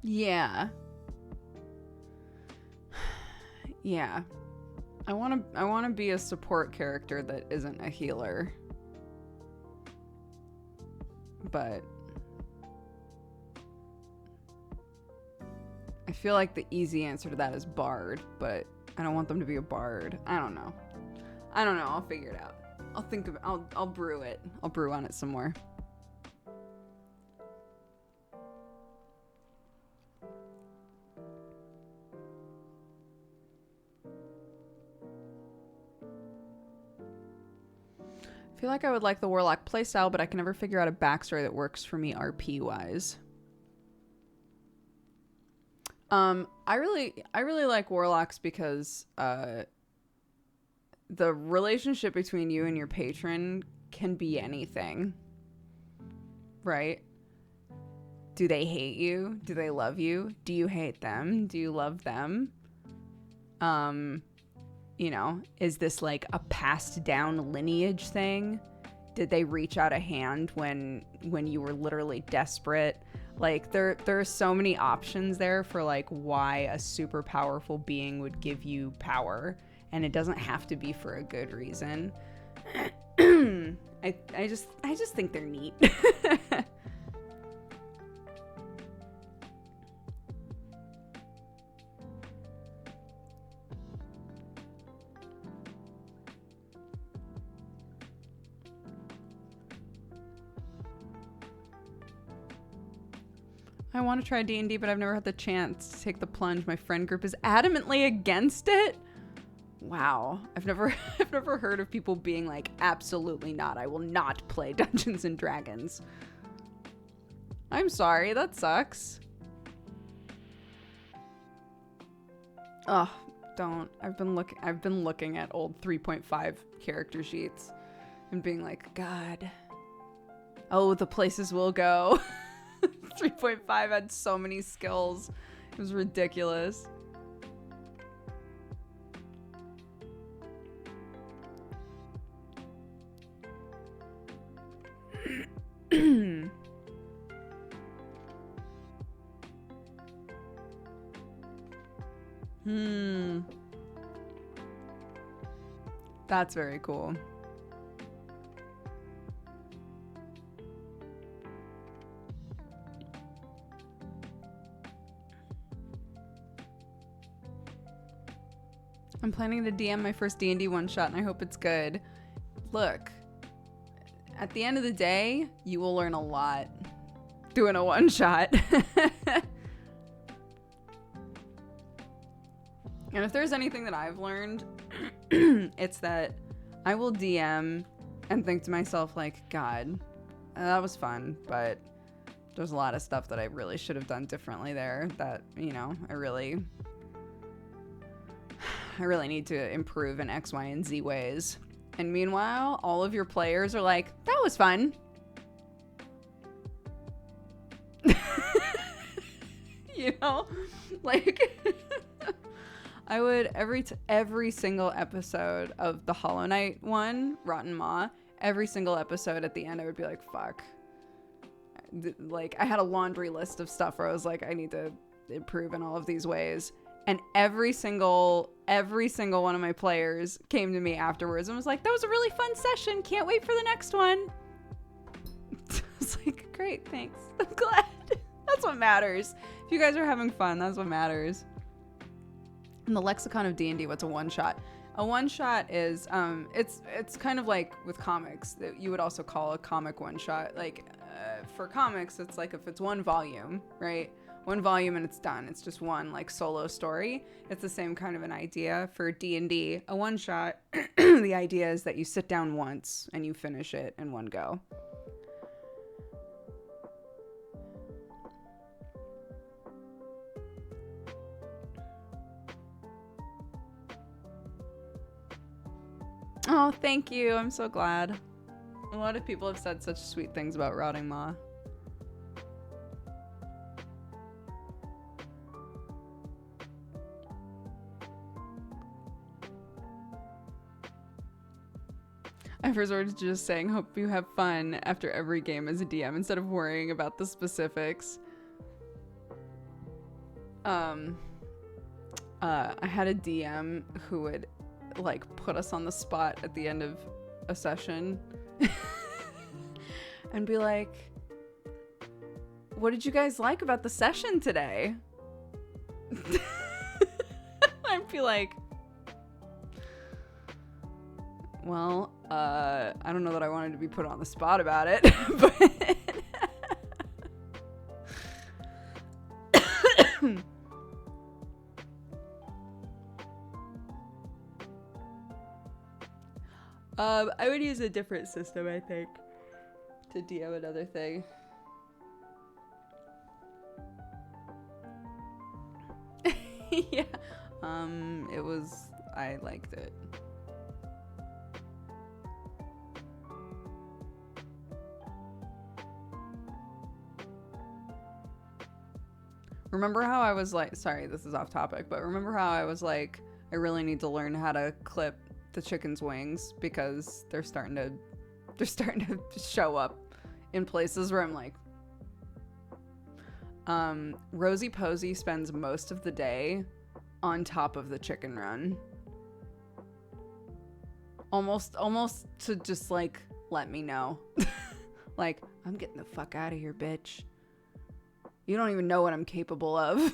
Yeah. Yeah. I want to be a support character that isn't a healer. But I feel like the easy answer to that is bard, but I don't want them to be a bard. I don't know. I'll figure it out. I'll brew it. I'll brew on it some more. I feel like I would like the Warlock playstyle, but I can never figure out a backstory that works for me RP-wise. I really like Warlocks because the relationship between you and your patron can be anything. Right? Do they hate you? Do they love you? Do you hate them? Do you love them? is this like a passed down lineage thing? Did they reach out a hand when you were literally desperate? Like there are so many options there for like why a super powerful being would give you power, and it doesn't have to be for a good reason. I just think they're neat. I want to try D&D, but I've never had the chance to take the plunge. My friend group is adamantly against it. Wow. I've never heard of people being like, absolutely not. I will not play Dungeons and Dragons. I'm sorry, that sucks. Oh, don't. I've been looking at old 3.5 character sheets and being like, God. Oh, the places we'll go. 3.5 had so many skills. It was ridiculous. That's very cool. I'm planning to DM my first D&D one-shot, and I hope it's good. Look, at the end of the day, you will learn a lot doing a one-shot. And if there's anything that I've learned, it's that I will DM and think to myself, like, God, that was fun, but there's a lot of stuff that I really should have done differently there that, I really need to improve in X, Y, and Z ways. And meanwhile, all of your players are like, that was fun. Like I would every single episode of the Hollow Knight one, Rotten Maw, every single episode at the end I would be like, fuck. Like I had a laundry list of stuff where I was like, I need to improve in all of these ways. And every single one of my players came to me afterwards and was like, that was a really fun session. Can't wait for the next one. I was like, great, thanks. I'm glad. That's what matters. If you guys are having fun, that's what matters. In the lexicon of D&D, what's a one-shot? A one-shot is, it's kind of like with comics that you would also call a comic one-shot. Like, for comics, it's like if it's one volume, right? One volume and it's done. It's just one like solo story. It's the same kind of an idea for D&D. A one shot, the idea is that you sit down once and you finish it in one go. Oh, thank you. I'm so glad. A lot of people have said such sweet things about Rotting Maw. I've resorted to just saying, hope you have fun after every game as a DM instead of worrying about the specifics. I had a DM who would like put us on the spot at the end of a session and be like, what did you guys like about the session today? I'd be like, well, I don't know that I wanted to be put on the spot about it, but I would use a different system, I think, to DM another thing. Yeah, I liked it. Remember how I was like, sorry, this is off topic, but remember how I was like, I really need to learn how to clip the chicken's wings because they're starting to show up in places where I'm like, Rosie Posey spends most of the day on top of the chicken run. Almost to just like let me know. Like, I'm getting the fuck out of here, bitch. You don't even know what I'm capable of.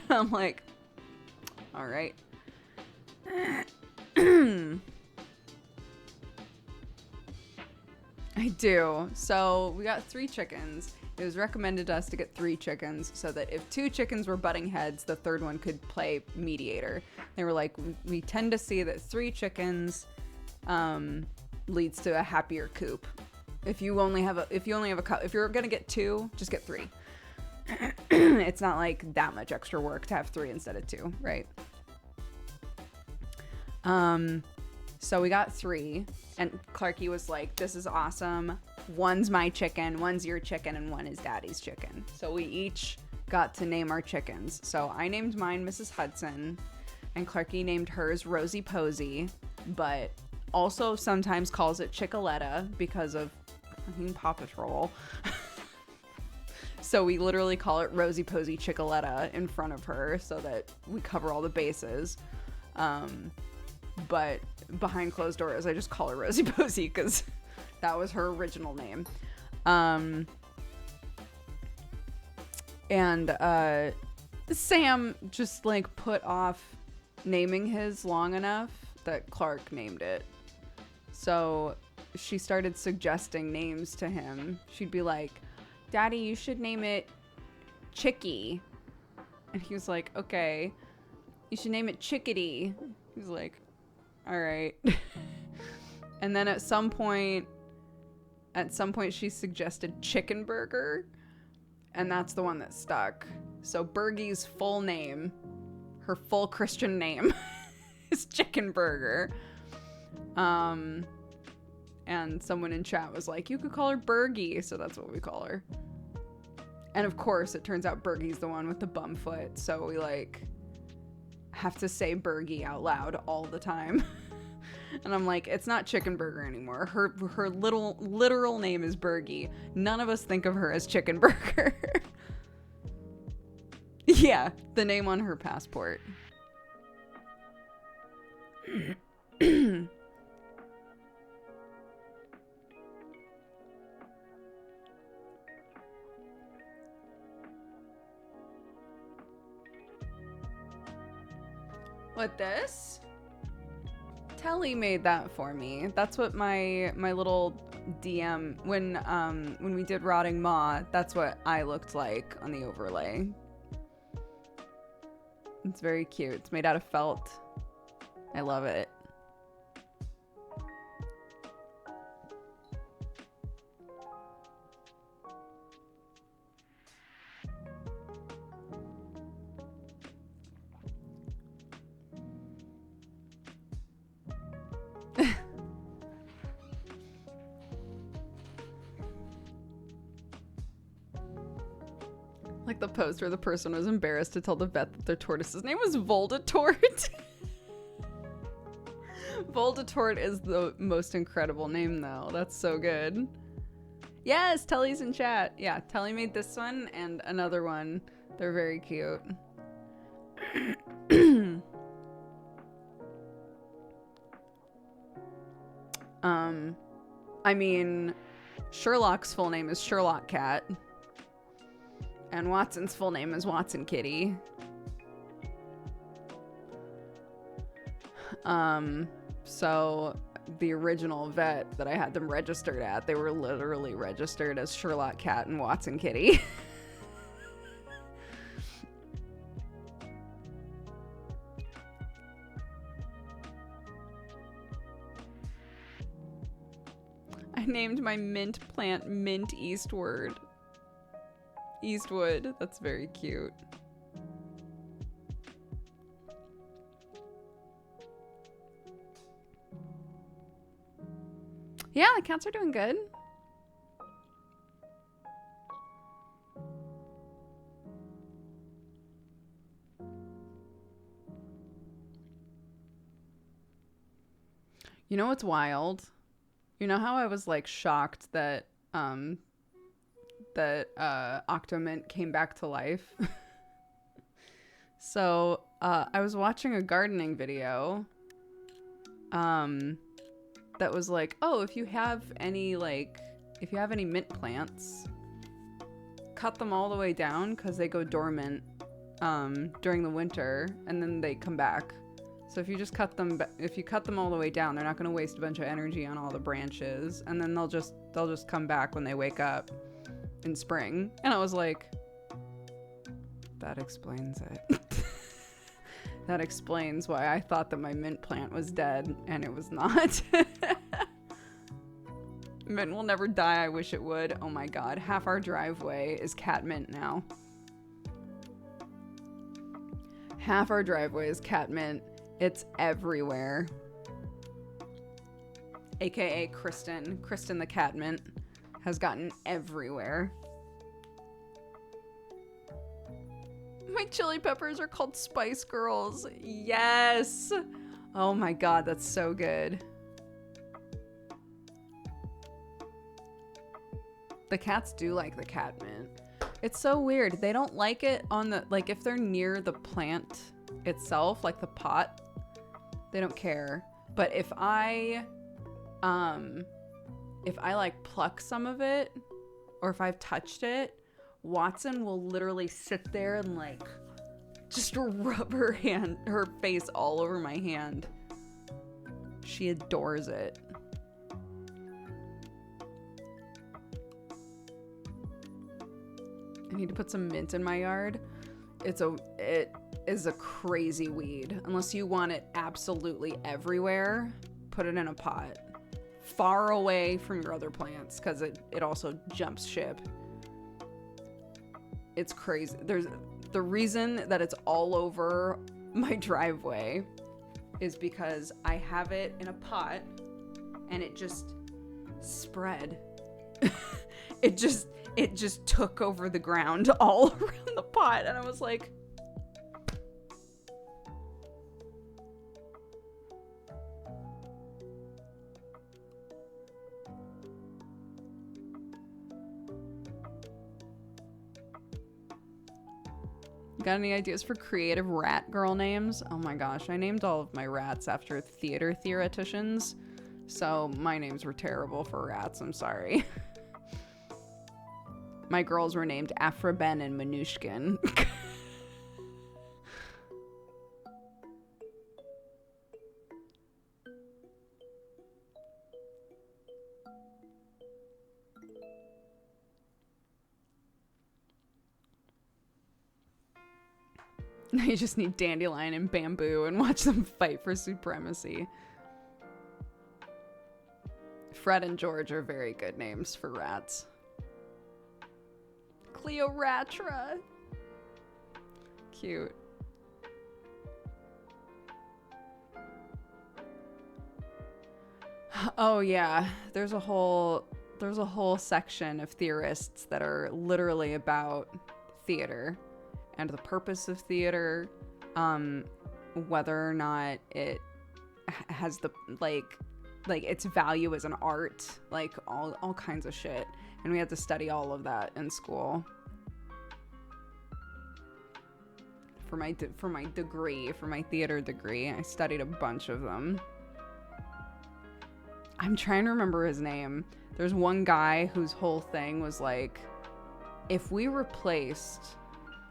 I'm like, all right. I do. So we got 3 chickens. It was recommended to us to get 3 chickens so that if 2 chickens were butting heads, the third one could play mediator. They were like, we tend to see that 3 chickens leads to a happier coop. If you're gonna get 2, just get 3. It's not like that much extra work to have 3 instead of 2, right? So we got 3, and Clarky was like, this is awesome. 1's my chicken, 1's your chicken, and 1 is Daddy's chicken. So we each got to name our chickens. So I named mine Mrs. Hudson, and Clarky named hers Rosie Posey, but also sometimes calls it Chickaletta because of fucking Paw Patrol. So we literally call it Rosie Posey Chickaletta in front of her so that we cover all the bases. But behind closed doors, I just call her Rosie Posey because that was her original name. And Sam just like put off naming his long enough that Clark named it. So she started suggesting names to him. She'd be like, Daddy, you should name it Chicky. And he was like, okay. You should name it Chickadee. He was like, all right. And then at some point she suggested Chicken Burger, and that's the one that stuck. So Bergie's full name, her full Christian name, is Chicken Burger. And someone in chat was like, you could call her Bergie, so that's what we call her. And of course, it turns out Bergie's the one with the bum foot, so we like have to say Bergie out loud all the time. And I'm like, it's not Chicken Burger anymore. Her literal name is Bergie. None of us think of her as Chicken Burger. Yeah, the name on her passport. What, this? Telly made that for me. That's what my little DM when we did Rotting Maw, that's what I looked like on the overlay. It's very cute. It's made out of felt. I love it. Like the post where the person was embarrassed to tell the vet that their tortoise's name was Voldatort. Voldatort is the most incredible name, though. That's so good. Yes, Telly's in chat. Yeah, Telly made this one and another one. They're very cute. I mean, Sherlock's full name is Sherlock Cat. And Watson's full name is Watson Kitty. So the original vet that I had them registered at, they were literally registered as Sherlock Cat and Watson Kitty. I named my mint plant Mint Eastwood. That's very cute. Yeah, the cats are doing good. You know what's wild? You know how I was like shocked that Octomint came back to life? So I was watching a gardening video that was like, oh, if you have any mint plants, cut them all the way down because they go dormant during the winter and then they come back. So if you just cut them all the way down, they're not going to waste a bunch of energy on all the branches, and then they'll just come back when they wake up in spring. And I was like, that explains it. That explains why I thought that my mint plant was dead, and it was not. Mint will never die. I wish it would. Oh my god, half our driveway is cat mint now. Half our driveway is cat mint. It's everywhere. AKA Kristen the cat mint has gotten everywhere. My chili peppers are called Spice Girls. Yes. Oh my god, that's so good. The cats do like the cat mint. It's so weird. They don't like it on the, like, if they're near the plant itself, like the pot, they don't care. But if I like pluck some of it, or if I've touched it, Watson will literally sit there and like just rub her face all over my hand. She adores it. I need to put some mint in my yard. It is a crazy weed. Unless you want it absolutely everywhere, put it in a pot. Far away from your other plants, because it also jumps ship. It's crazy. There's the reason that it's all over my driveway is because I have it in a pot and it just spread. It just took over the ground all around the pot, and I was like, got any ideas for creative rat girl names? Oh my gosh, I named all of my rats after theater theoreticians, so my names were terrible for rats, I'm sorry. My girls were named Afraben and Manushkin. You just need Dandelion and Bamboo and watch them fight for supremacy. Fred and George are very good names for rats. Cleoratra. Cute. Oh yeah, there's a whole section of theorists that are literally about theater and the purpose of theater, whether or not it has the like its value as an art, like all kinds of shit. And we had to study all of that in school. For my degree, for my theater degree, I studied a bunch of them. I'm trying to remember his name. There's one guy whose whole thing was like, if we replaced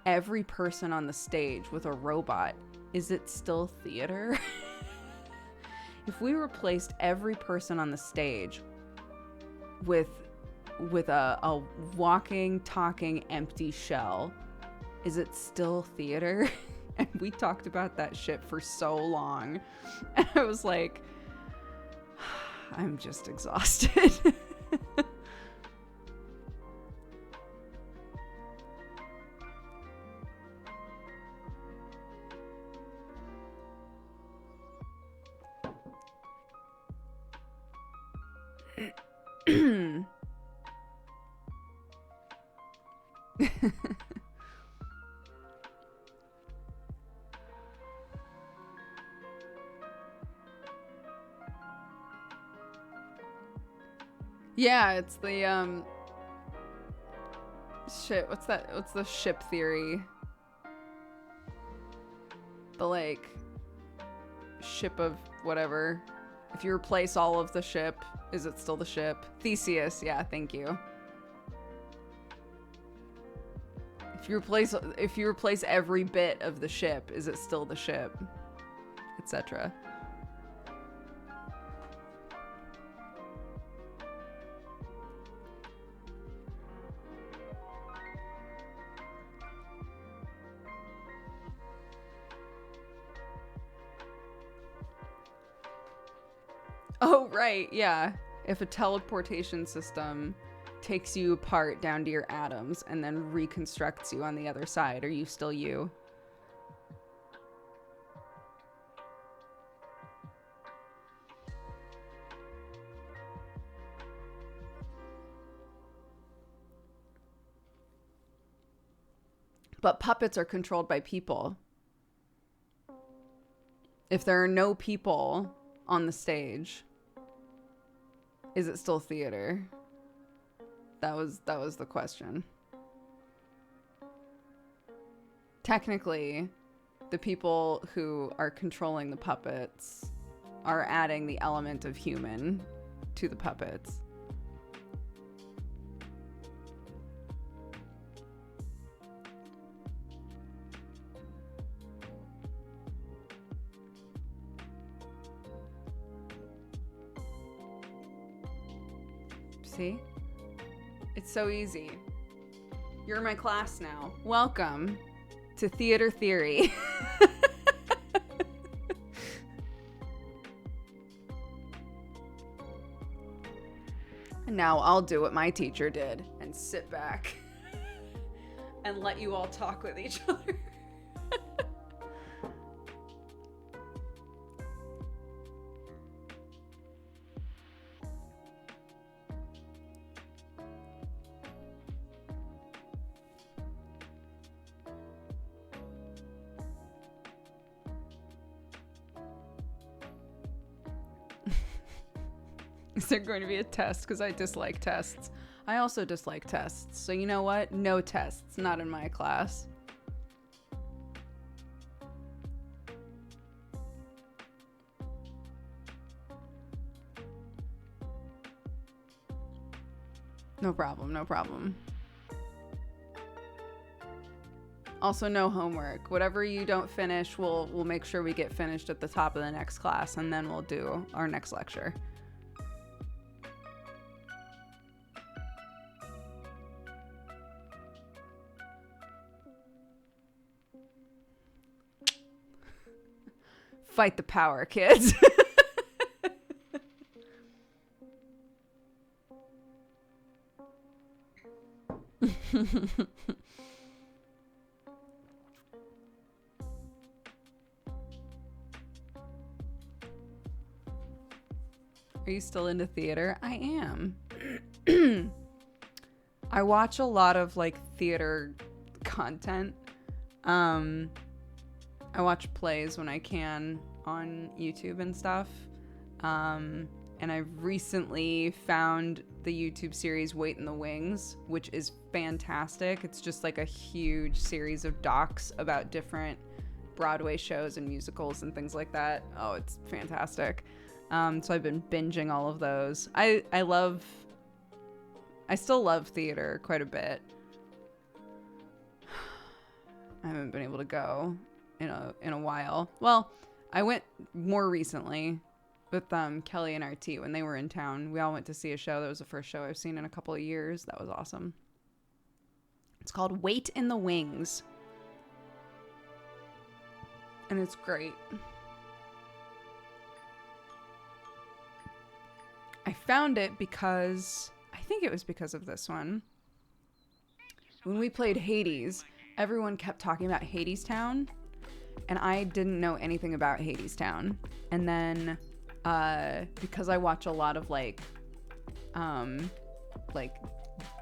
every person on the stage with a robot, is it still theater? If we replaced every person on the stage with a walking, talking, empty shell, is it still theater? And we talked about that shit for so long. And I was like, I'm just exhausted. Yeah, it's the shit, what's that? What's the ship theory? The like ship of whatever. If you replace all of the ship, is it still the ship? Theseus, yeah, thank you. If you replace every bit of the ship, is it still the ship? Etc. Oh, right, yeah. If a teleportation system takes you apart down to your atoms and then reconstructs you on the other side, are you still you? But puppets are controlled by people. If there are no people on the stage, is it still theater? That was the question. Technically, the people who are controlling the puppets are adding the element of human to the puppets. See? It's so easy. You're in my class now. Welcome to Theater Theory. And now I'll do what my teacher did and sit back and let you all talk with each other. Is there going to be a test? Because I dislike tests. I also dislike tests. So you know what? No tests. Not in my class. No problem. No problem. Also, no homework. Whatever you don't finish, we'll make sure we get finished at the top of the next class, and then we'll do our next lecture. Fight the power, kids. Are you still into theater? I am. I watch a lot of like theater content. I watch plays when I can on YouTube and stuff. And I've recently found the YouTube series Wait in the Wings, which is fantastic. It's just like a huge series of docs about different Broadway shows and musicals and things like that. Oh, it's fantastic. So I've been binging all of those. I still love theater quite a bit. I haven't been able to go in a while. Well, I went more recently with Kelly and RT when they were in town. We all went to see a show. That was the first show I've seen in a couple of years. That was awesome. It's called Wait in the Wings. And it's great. I found it because, I think it was because of this one. When we played Hades, everyone kept talking about Hadestown, and I didn't know anything about Hadestown. And then, because I watch a lot of like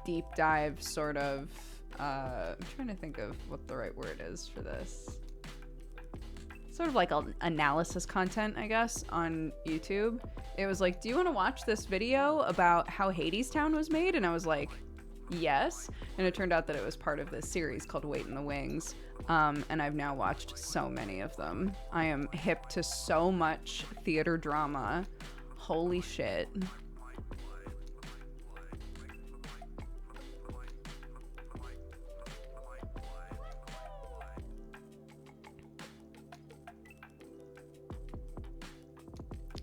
deep dive sort of, I'm trying to think of what the right word is for this. sort of like analysis content, I guess, on YouTube. It was like, do you want to watch this video about how Hadestown was made? And I was like, yes. And it turned out that it was part of this series called Wait in the Wings. And I've now watched so many of them. I am hip to so much theater drama. Holy shit.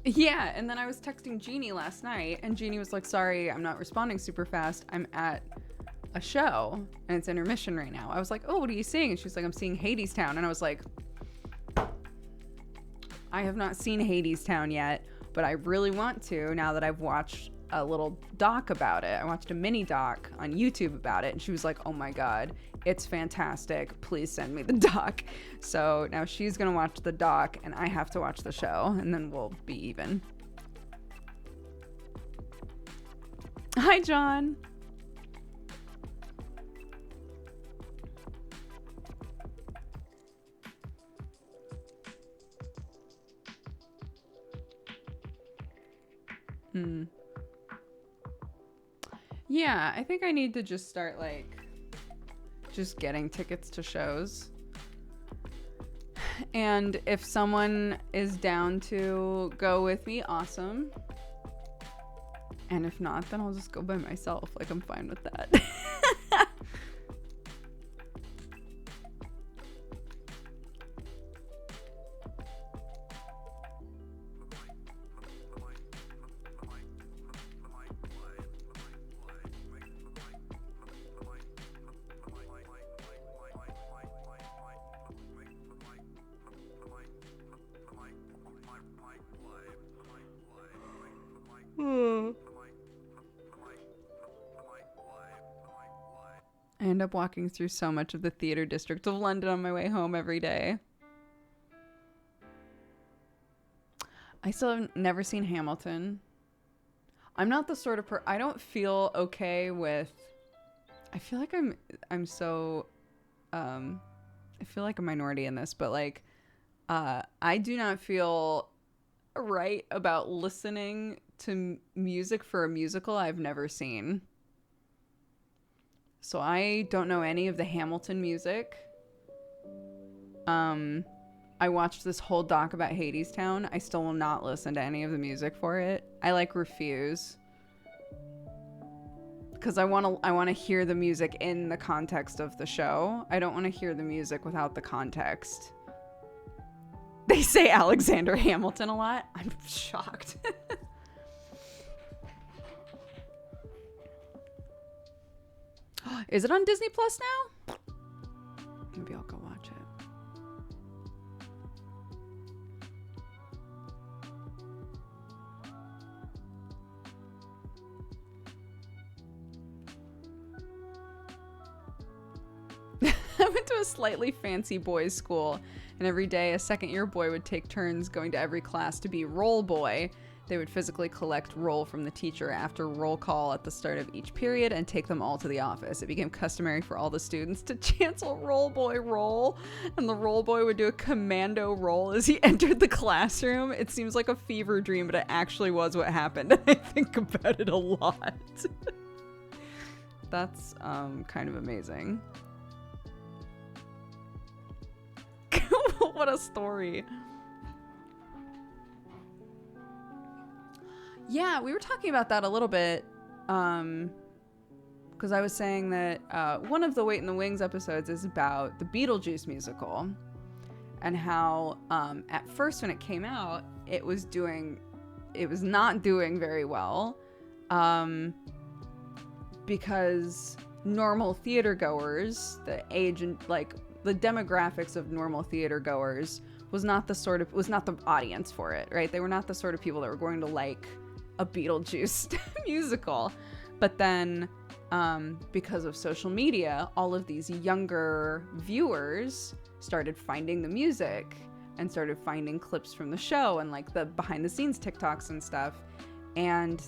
Yeah, and then I was texting Jeannie last night, and Jeannie was like, sorry, I'm not responding super fast. I'm at a show, and it's intermission right now. I was like, oh, what are you seeing? And she's like, I'm seeing Hadestown. And I was like, I have not seen Hadestown yet, but I really want to now that I've watched a little doc about it. I watched a mini doc on YouTube about it, and she was like, oh my God, it's fantastic. Please send me the doc. So now she's gonna watch the doc, and I have to watch the show, and then we'll be even. Hi, John. Yeah, I think I need to just start like just getting tickets to shows. And if someone is down to go with me, awesome. And if not, then I'll just go by myself. Like, I'm fine with that. I end up walking through so much of the theater district of London on my way home every day. I still have never seen Hamilton. I'm not the sort of I don't feel okay with, I feel like I'm so, I feel like a minority in this, but like, I do not feel right about listening to music for a musical I've never seen. So I don't know any of the Hamilton music. I watched this whole doc about Hadestown. I still will not listen to any of the music for it. I like refuse. Because I want to hear the music in the context of the show. I don't want to hear the music without the context. They say Alexander Hamilton a lot. I'm shocked. Is it on Disney Plus now? Maybe I'll go watch it. I went to a slightly fancy boys' school, and every day a second-year boy would take turns going to every class to be roll boy. They would physically collect roll from the teacher after roll call at the start of each period and take them all to the office. It became customary for all the students to chant a roll boy roll, and the roll boy would do a commando roll as he entered the classroom. It seems like a fever dream, but it actually was what happened, and I think about it a lot. That's kind of amazing. What a story. Yeah, we were talking about that a little bit, because I was saying that one of the Wait in the Wings episodes is about the Beetlejuice musical, and how at first when it came out, it was not doing very well, because normal theater goers, the age and like the demographics of normal theater goers was not the audience for it, right? They were not the sort of people that were going to like a Beetlejuice musical. But then because of social media, all of these younger viewers started finding the music and started finding clips from the show and like the behind the scenes TikToks and stuff, and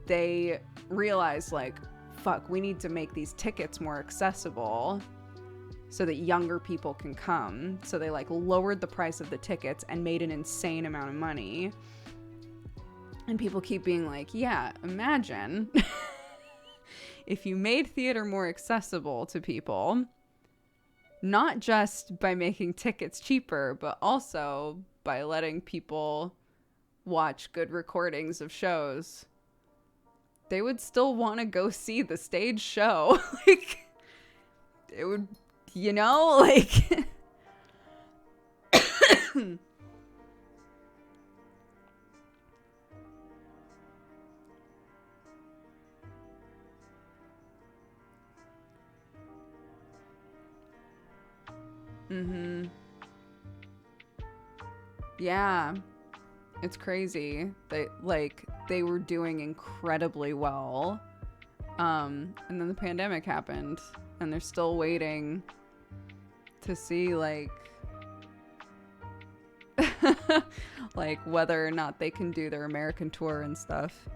they realized like, fuck, we need to make these tickets more accessible so that younger people can come. So they like lowered the price of the tickets and made an insane amount of money. And people keep being like, yeah, imagine if you made theater more accessible to people, not just by making tickets cheaper, but also by letting people watch good recordings of shows. They would still want to go see the stage show. Like, it would, you know, like... Mm-hmm. Yeah. It's crazy. They were doing incredibly well. And then the pandemic happened, and they're still waiting to see like like whether or not they can do their American tour and stuff.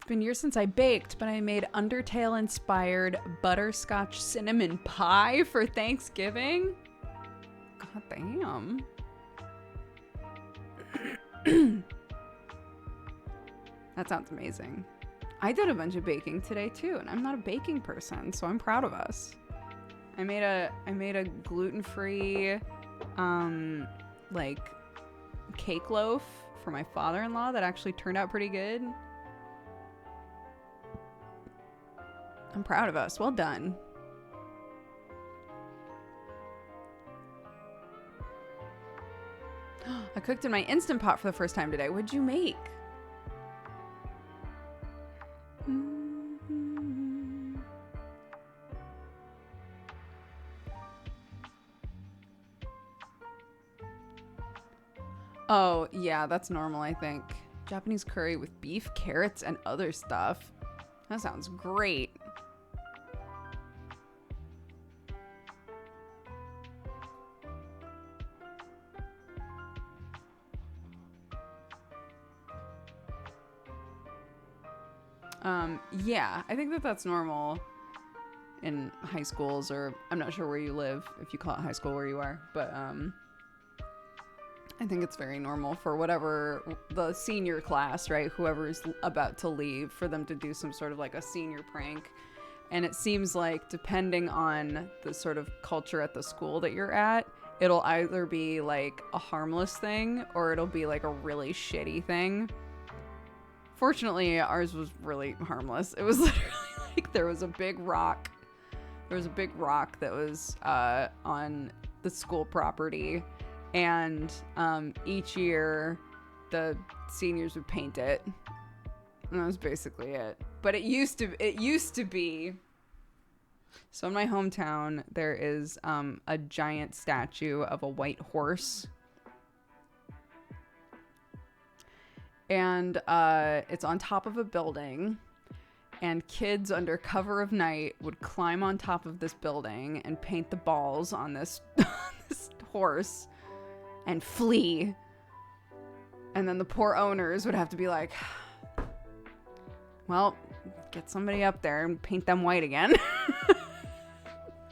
Been years since I baked, but I made Undertale inspired butterscotch cinnamon pie for Thanksgiving. God damn. That sounds amazing. I did a bunch of baking today too, and I'm not a baking person, so I'm proud of us. I made a gluten-free like cake loaf for my father-in-law that actually turned out pretty good. I'm proud of us. Well done. I cooked in my Instant Pot for the first time today. What'd you make? Oh, yeah, that's normal, I think. Japanese curry with beef, carrots, and other stuff. That sounds great. Yeah, I think that's normal in high schools, or I'm not sure where you live, if you call it high school where you are, but I think it's very normal for whatever the senior class, right? Whoever's about to leave, for them to do some sort of like a senior prank. And it seems like depending on the sort of culture at the school that you're at, it'll either be like a harmless thing or it'll be like a really shitty thing. Fortunately, ours was really harmless. It was literally like there was a big rock. There was a big rock that was on the school property. And each year, the seniors would paint it. And that was basically it. But it used to be. So in my hometown, there is a giant statue of a white horse. And it's on top of a building, and kids under cover of night would climb on top of this building and paint the balls on this, this horse and flee. And then the poor owners would have to be like, well, get somebody up there and paint them white again.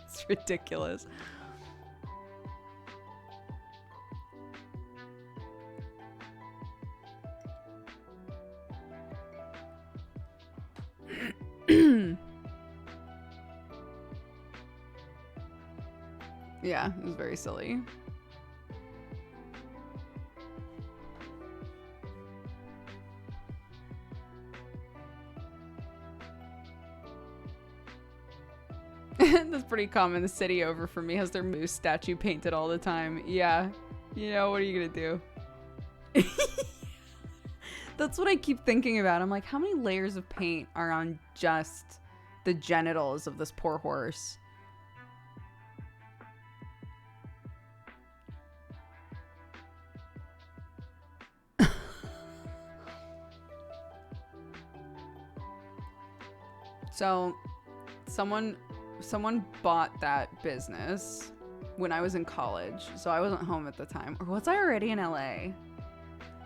It's ridiculous. Yeah, it was very silly. That's pretty common. The city over for me has their moose statue painted all the time. Yeah. You know, what are you gonna do? That's what I keep thinking about. I'm like, how many layers of paint are on just the genitals of this poor horse? So someone bought that business when I was in college. So I wasn't home at the time. Or was I already in LA?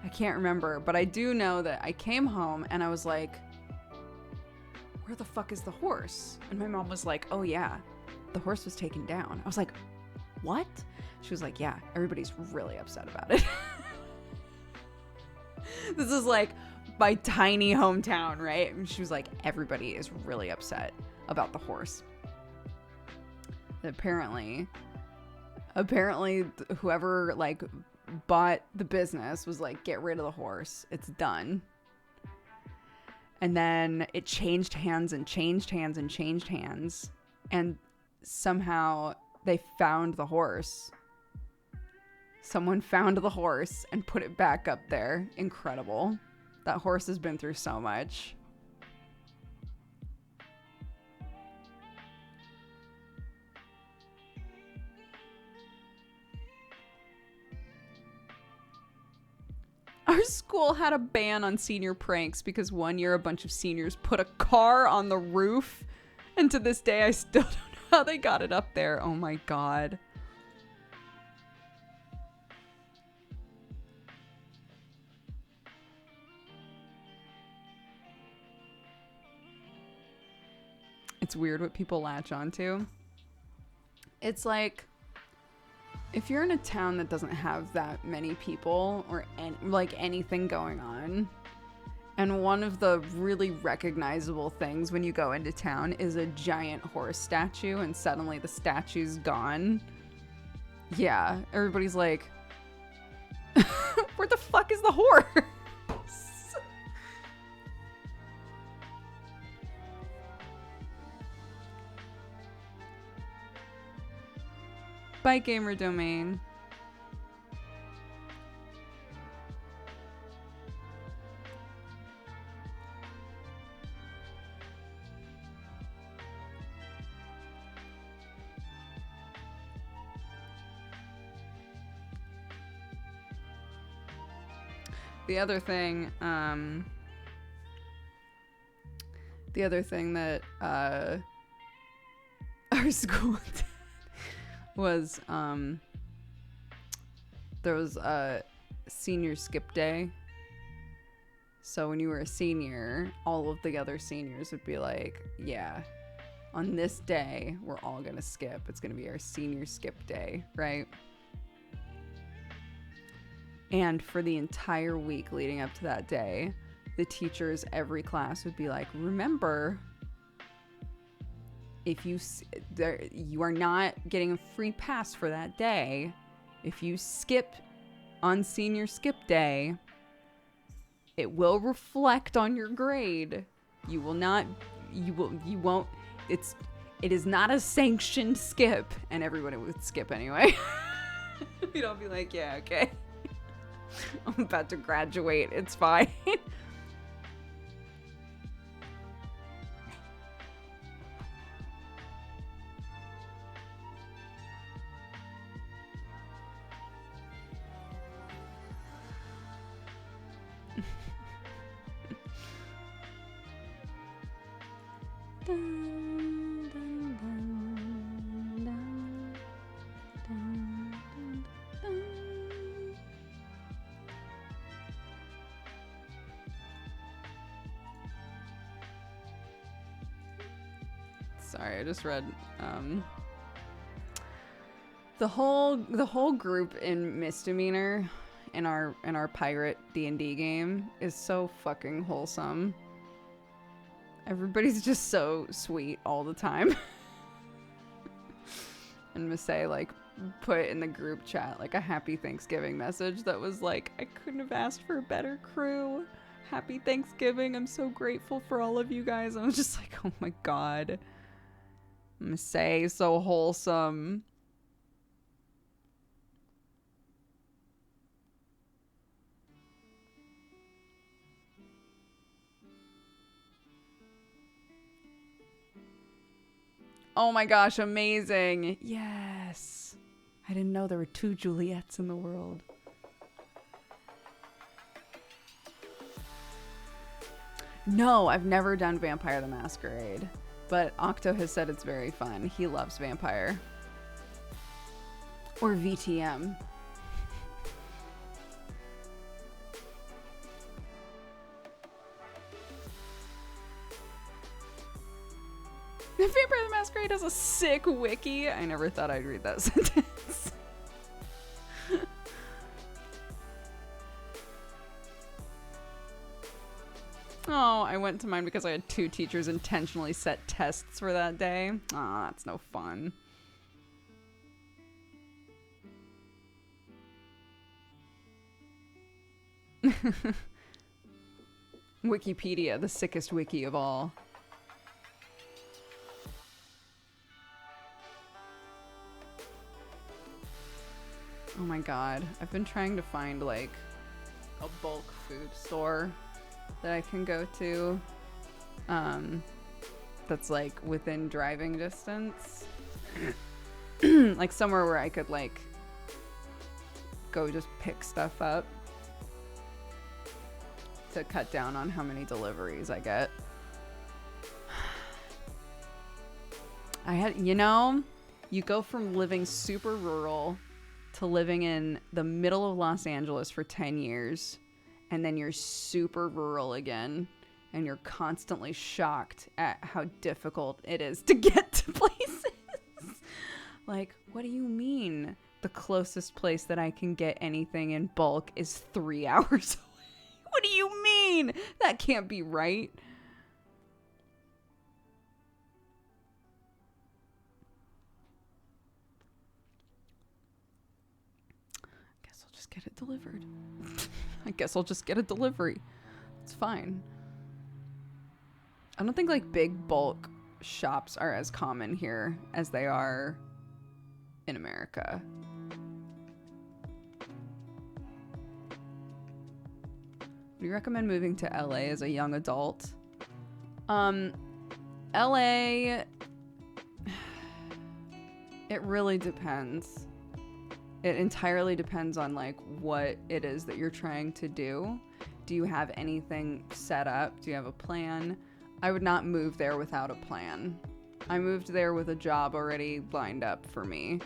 I can't remember. But I do know that I came home and I was like, where the fuck is the horse? And my mom was like, oh yeah, the horse was taken down. I was like, what? She was like, yeah, everybody's really upset about it. This is like my tiny hometown, right? And she was like, everybody is really upset about the horse. Apparently whoever like bought the business was like, get rid of the horse. It's done. And then it changed hands and changed hands and changed hands. And somehow they found the horse. Someone found the horse and put it back up there. Incredible. That horse has been through so much. Our school had a ban on senior pranks because one year a bunch of seniors put a car on the roof. And to this day, I still don't know how they got it up there. Oh my God. It's weird what people latch onto. It's like, if you're in a town that doesn't have that many people or like anything going on, and one of the really recognizable things when you go into town is a giant horse statue and suddenly the statue's gone. Yeah, everybody's like, where the fuck is the horse? Bye, gamer domain. The other thing that our school did was there was a senior skip day. So when you were a senior, all of the other seniors would be like, yeah, on this day we're all gonna skip. It's gonna be our senior skip day, right? And for the entire week leading up to that day, the teachers, every class would be like, remember, if you are not getting a free pass for that day. If you skip on senior skip day, it will reflect on your grade. It is not a sanctioned skip. And everybody would skip anyway. We'd all be like, yeah, okay. I'm about to graduate. It's fine. Sorry, I just read the whole group in Misdemeanor in our pirate D&D game is so fucking wholesome. Everybody's just so sweet all the time. And Massey like put in the group chat like a happy Thanksgiving message that was like, I couldn't have asked for a better crew. Happy Thanksgiving. I'm so grateful for all of you guys. I was just like, oh my God. Massey, so wholesome. Oh my gosh, amazing. Yes. I didn't know there were 2 Juliets in the world. No, I've never done Vampire the Masquerade. But Octo has said it's very fun. He loves Vampire. Or VTM. Vampire the Masquerade has a sick wiki. I never thought I'd read that sentence. Oh, I went to mine because I had 2 teachers intentionally set tests for that day. Aw, that's no fun. Wikipedia, the sickest wiki of all. Oh my god, I've been trying to find like a bulk food store that I can go to that's like within driving distance. Like somewhere where I could like go just pick stuff up to cut down on how many deliveries I get. You go from living super rural to living in the middle of Los Angeles for 10 years, and then you're super rural again, and you're constantly shocked at how difficult it is to get to places. Like, what do you mean? The closest place that I can get anything in bulk is 3 hours away. What do you mean? That can't be right. Get it delivered. I guess I'll just get a delivery. It's fine. I don't think like big bulk shops are as common here as they are in America. Would you recommend moving to LA as a young adult? LA, it really depends. It entirely depends on like what it is that you're trying to do. Do you have anything set up? Do you have a plan? I would not move there without a plan. I moved there with a job already lined up for me.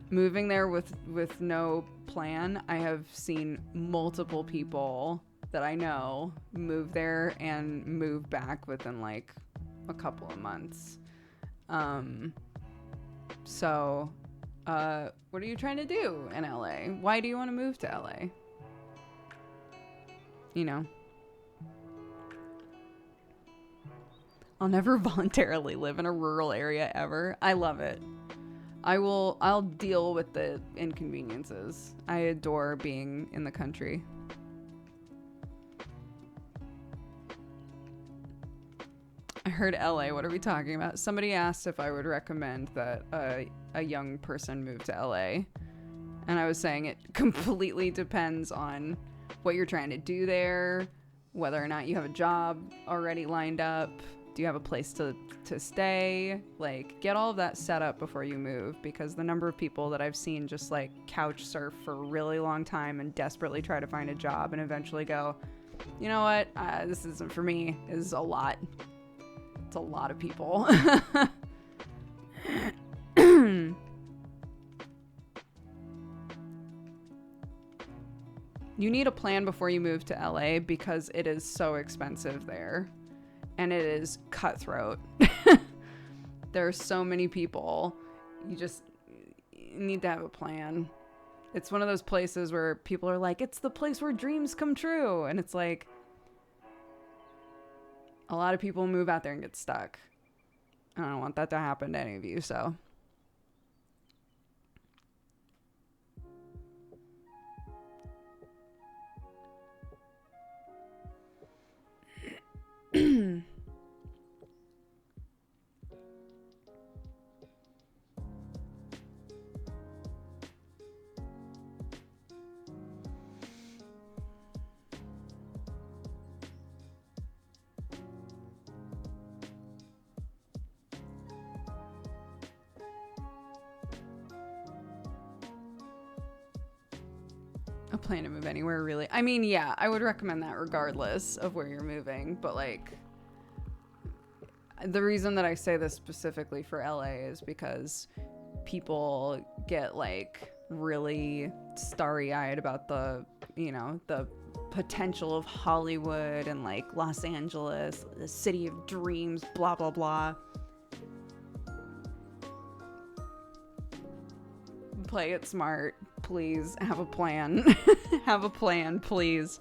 Moving there with no plan, I have seen multiple people that I know move there and move back within like a couple of months. So, what are you trying to do in LA? Why do you want to move to LA? You know? I'll never voluntarily live in a rural area ever. I love it. I'll deal with the inconveniences. I adore being in the country. I heard LA. What are we talking about? Somebody asked if I would recommend that a young person move to LA. And I was saying it completely depends on what you're trying to do there, whether or not you have a job already lined up. Do you have a place to stay? Like, get all of that set up before you move, because the number of people that I've seen just like couch surf for a really long time and desperately try to find a job and eventually go, you know what? This isn't for me, is a lot. It's a lot of people. You need a plan before you move to LA because it is so expensive there. And it is cutthroat. There are so many people. You need to have a plan. It's one of those places where people are like, it's the place where dreams come true. And it's like, a lot of people move out there and get stuck. I don't want that to happen to any of you, so. A plan to move anywhere, really. I mean, yeah, I would recommend that regardless of where you're moving, but like, The reason that I say this specifically for LA is because people get like really starry-eyed about the, you know, the potential of Hollywood and like Los Angeles, the city of dreams, blah blah blah. Play it smart, please. Have a plan. Have a plan, please.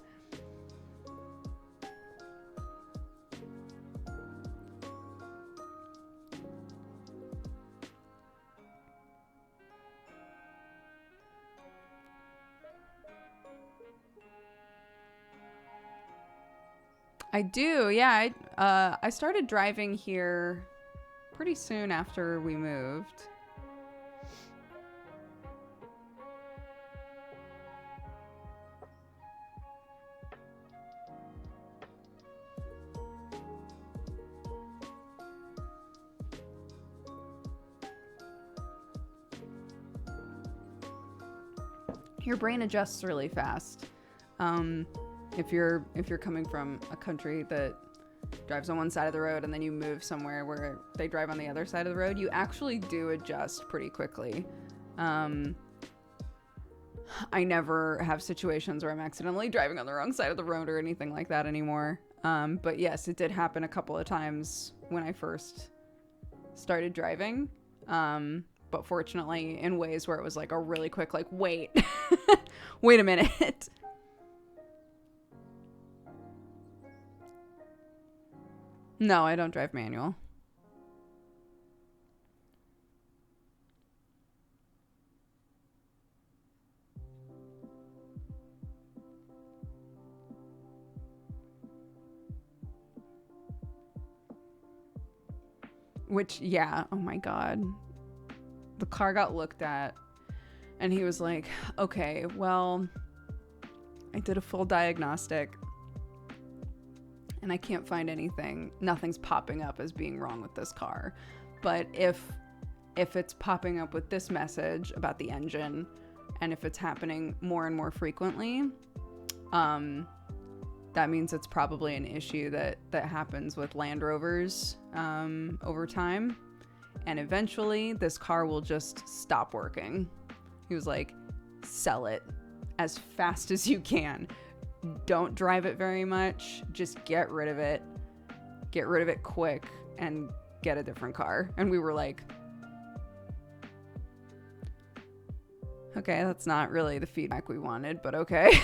I do, yeah. I started driving here pretty soon after we moved. Your brain adjusts really fast. If you're coming from a country that drives on one side of the road and then you move somewhere where they drive on the other side of the road, you actually do adjust pretty quickly. I never have situations where I'm accidentally driving on the wrong side of the road or anything like that anymore. But yes, it did happen a couple of times when I first started driving. But fortunately in ways where it was like a really quick, like, wait, wait a minute. No, I don't drive manual. Which, yeah, oh my God. The car got looked at and he was like, okay, well, I did a full diagnostic and I can't find anything. Nothing's popping up as being wrong with this car. But if it's popping up with this message about the engine, and if it's happening more and more frequently, that means it's probably an issue that happens with Land Rovers over time. And eventually this car will just stop working. He was like, sell it as fast as you can. Don't drive it very much. Just get rid of it. Get rid of it quick and get a different car. And we were like, okay, that's not really the feedback we wanted, but okay.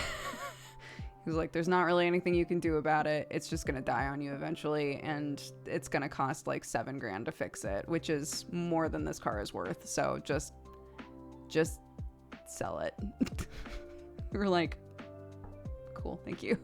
He was like, there's not really anything you can do about it. It's just going to die on you eventually. And it's going to cost like $7,000 to fix it, which is more than this car is worth. So just sell it. We were like, cool, thank you.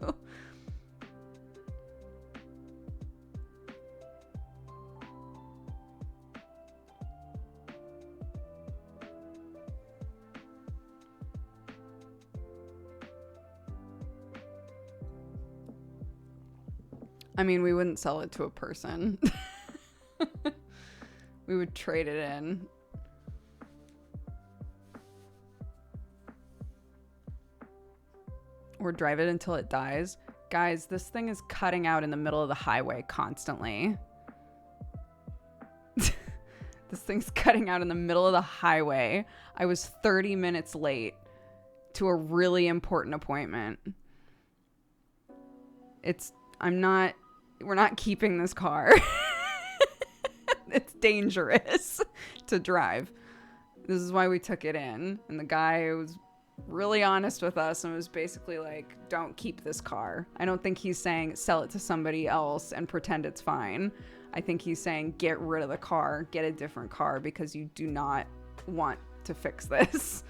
I mean, we wouldn't sell it to a person. We would trade it in. Or drive it until it dies. Guys, this thing is cutting out in the middle of the highway constantly. This thing's cutting out in the middle of the highway. I was 30 minutes late to a really important appointment. We're not keeping this car. It's dangerous to drive. This is why we took it in. And the guy was really honest with us and was basically like, don't keep this car. I don't think he's saying sell it to somebody else and pretend it's fine. I think he's saying get rid of the car, get a different car, because you do not want to fix this.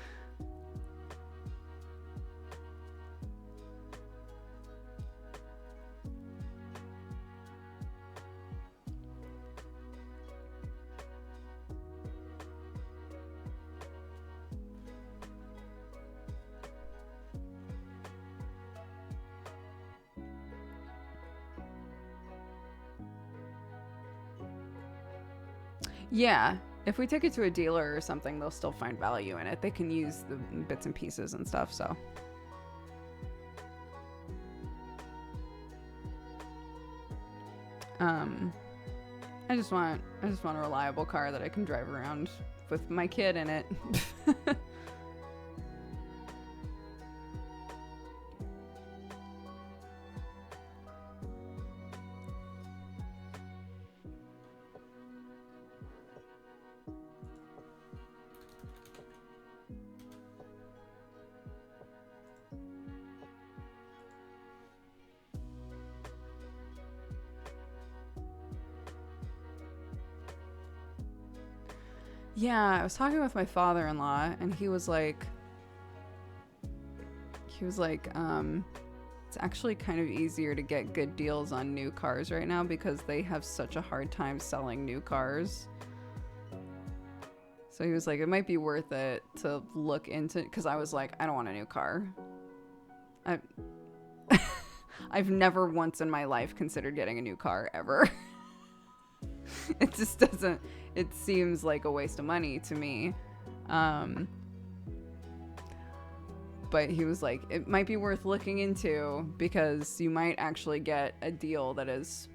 Yeah, if we take it to a dealer or something, they'll still find value in it. They can use the bits and pieces and stuff, so. I just want a reliable car that I can drive around with my kid in it. Yeah, I was talking with my father-in-law, and he was like, it's actually kind of easier to get good deals on new cars right now because they have such a hard time selling new cars. So he was like, it might be worth it to look into, because I was like, I don't want a new car. I've never once in my life considered getting a new car ever. It just doesn't, it seems like a waste of money to me. But he was like, it might be worth looking into because you might actually get a deal that is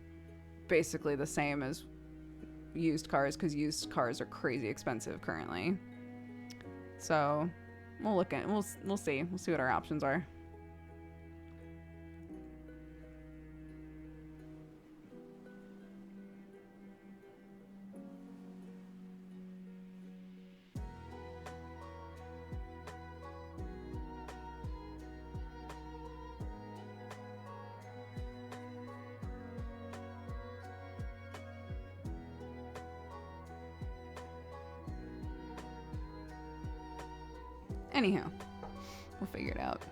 basically the same as used cars, because used cars are crazy expensive currently. So we'll see what our options are. Anyhow, we'll figure it out.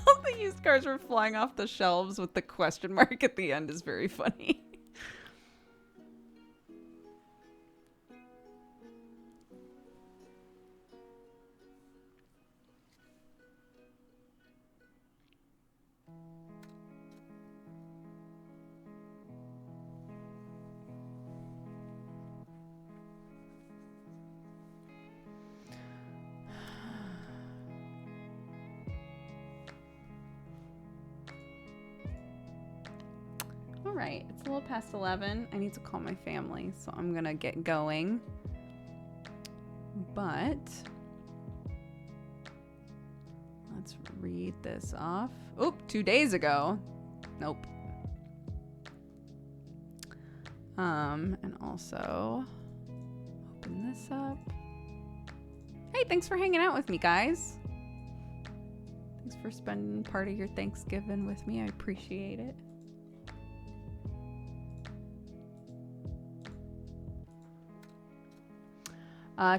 All the used cars were flying off the shelves with the question mark at the end is very funny. Alright, it's a little past 11. I need to call my family, so I'm gonna get going. But let's read this off. Oop, 2 days ago. Nope. And also open this up. Hey, thanks for hanging out with me, guys. Thanks for spending part of your Thanksgiving with me. I appreciate it.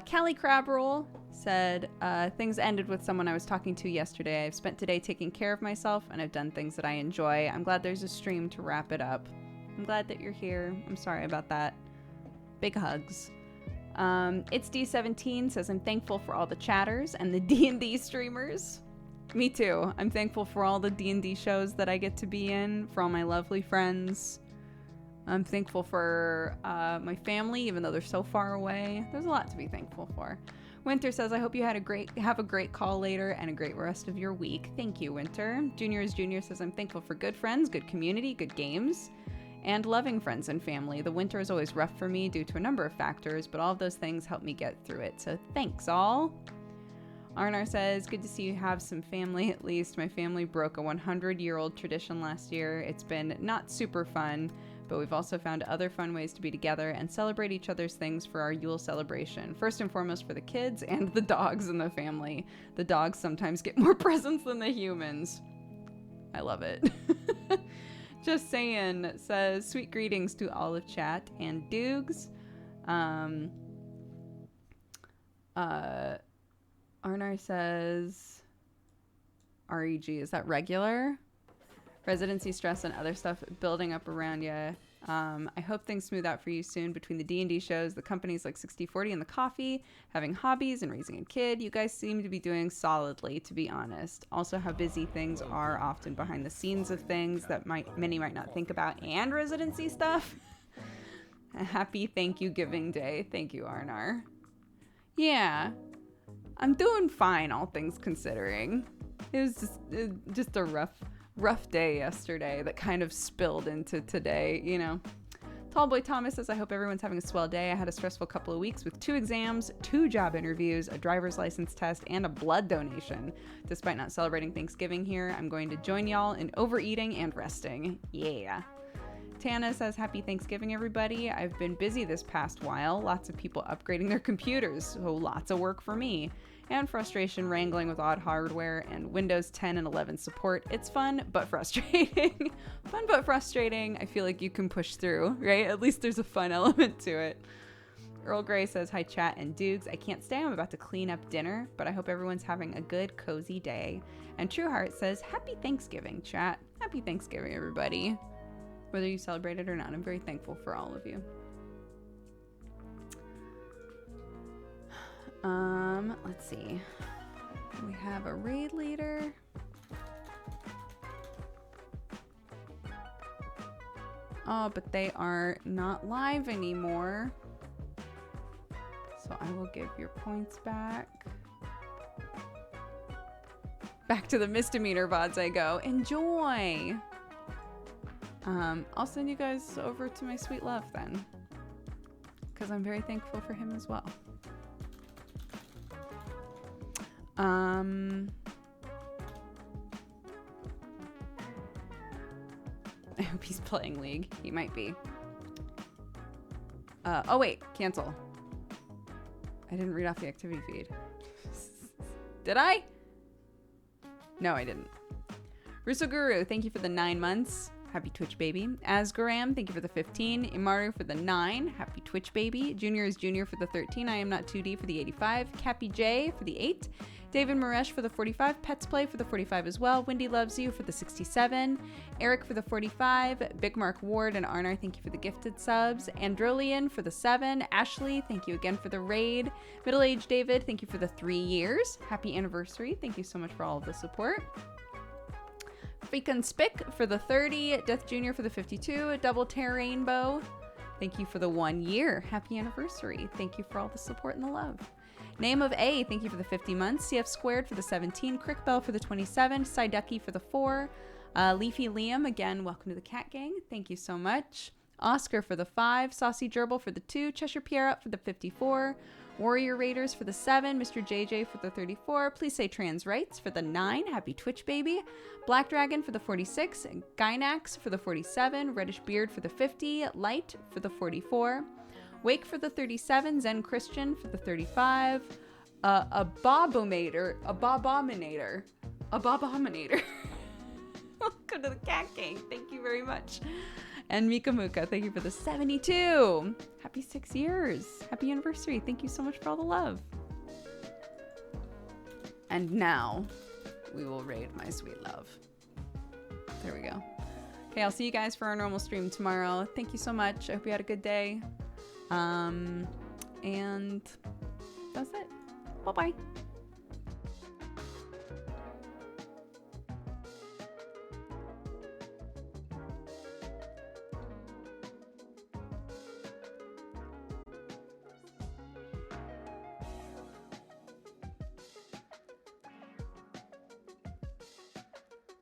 Callie Crabroll said, things ended with someone I was talking to yesterday. I've spent today taking care of myself and I've done things that I enjoy. I'm glad there's a stream to wrap it up. I'm glad that you're here. I'm sorry about that. Big hugs. It's D17 says, I'm thankful for all the chatters and the D&D streamers. Me too. I'm thankful for all the D&D shows that I get to be in, for all my lovely friends. I'm thankful for my family, even though they're so far away. There's a lot to be thankful for. Winter says, I hope you have a great call later and a great rest of your week. Thank you, Winter. Junior says, I'm thankful for good friends, good community, good games, and loving friends and family. The winter is always rough for me due to a number of factors, but all of those things help me get through it. So thanks, all. Arnar says, good to see you have some family at least. My family broke a 100-year-old tradition last year. It's been not super fun, but we've also found other fun ways to be together and celebrate each other's things for our Yule celebration. First and foremost for the kids and the dogs in the family. The dogs sometimes get more presents than the humans. I love it. Just saying says, sweet greetings to all of chat and Doogs. Arnar says, REG, is that regular? Residency stress and other stuff building up around you. I hope things smooth out for you soon between the D&D shows, the companies like 60/40 and the coffee, having hobbies and raising a kid. You guys seem to be doing solidly, to be honest. Also, how busy things are often behind the scenes of things that many might not think about, and residency stuff. A happy thank you giving day. Thank you, Arnar. Yeah, I'm doing fine, all things considering. It was just a rough day yesterday that kind of spilled into today, you know. Tallboy Thomas says, I hope everyone's having a swell day. I had a stressful couple of weeks with 2 exams, 2 job interviews, a driver's license test, and a blood donation. Despite not celebrating Thanksgiving here, I'm going to join y'all in overeating and resting. Yeah. Tana says, happy Thanksgiving, everybody. I've been busy this past while. Lots of people upgrading their computers, so lots of work for me. And frustration wrangling with odd hardware and Windows 10 and 11 support. It's fun, but frustrating. Fun, but frustrating. I feel like you can push through, right? At least there's a fun element to it. Earl Grey says, hi, chat and Dukes. I can't stay. I'm about to clean up dinner, but I hope everyone's having a good, cozy day. And Trueheart says, happy Thanksgiving, chat. Happy Thanksgiving, everybody. Whether you celebrate it or not, I'm very thankful for all of you. Let's see. We have a raid leader. Oh, but they are not live anymore. So I will give your points back. Back to the misdemeanor VODs I go. Enjoy! I'll send you guys over to my sweet love then. Because I'm very thankful for him as well. I hope he's playing League. He might be. Oh wait, cancel. I didn't read off the activity feed. Did I? No, I didn't. Russo Guru, thank you for the 9 months. Happy Twitch baby. Asgaram, thank you for the 15. Imaru for the 9. Happy Twitch baby. Junior is Junior for the 13. I am not 2D for the 85. Cappy J for the 8. David Maresh for the 45. Pets Play for the 45 as well. Wendy Loves You for the 67. Eric for the 45. Big Mark Ward and Arnar, thank you for the gifted subs. Androlian for the 7. Ashley, thank you again for the raid. Middle Age David, thank you for the 3 years. Happy anniversary. Thank you so much for all of the support. Freakin' Spick for the 30. Death Jr. for the 52. Double Tear Rainbow, thank you for the 1 year. Happy anniversary. Thank you for all the support and the love. Name of A, thank you for the 50 months. CF Squared for the 17. Crick Bell for the 27. Psyducky for the 4. Leafy Liam, again, welcome to the Cat Gang. Thank you so much. Oscar for the 5. Saucy Gerbil for the 2. Cheshire Pierre for the 54. Warrior Raiders for the 7. Mr. JJ for the 34. Please Say Trans Rights for the 9. Happy Twitch baby. Black Dragon for the 46. Gynax for the 47. Reddish Beard for the 50. Light for the 44. Wake for the 37. Zen Christian for the 35. Abominator. Welcome to the Cat Gang. Thank you very much. And Mika Muka, thank you for the 72. Happy 6 years. Happy anniversary. Thank you so much for all the love. And now we will raid my sweet love. There we go. Okay, I'll see you guys for our normal stream tomorrow. Thank you so much. I hope you had a good day. And that's it. Bye-bye.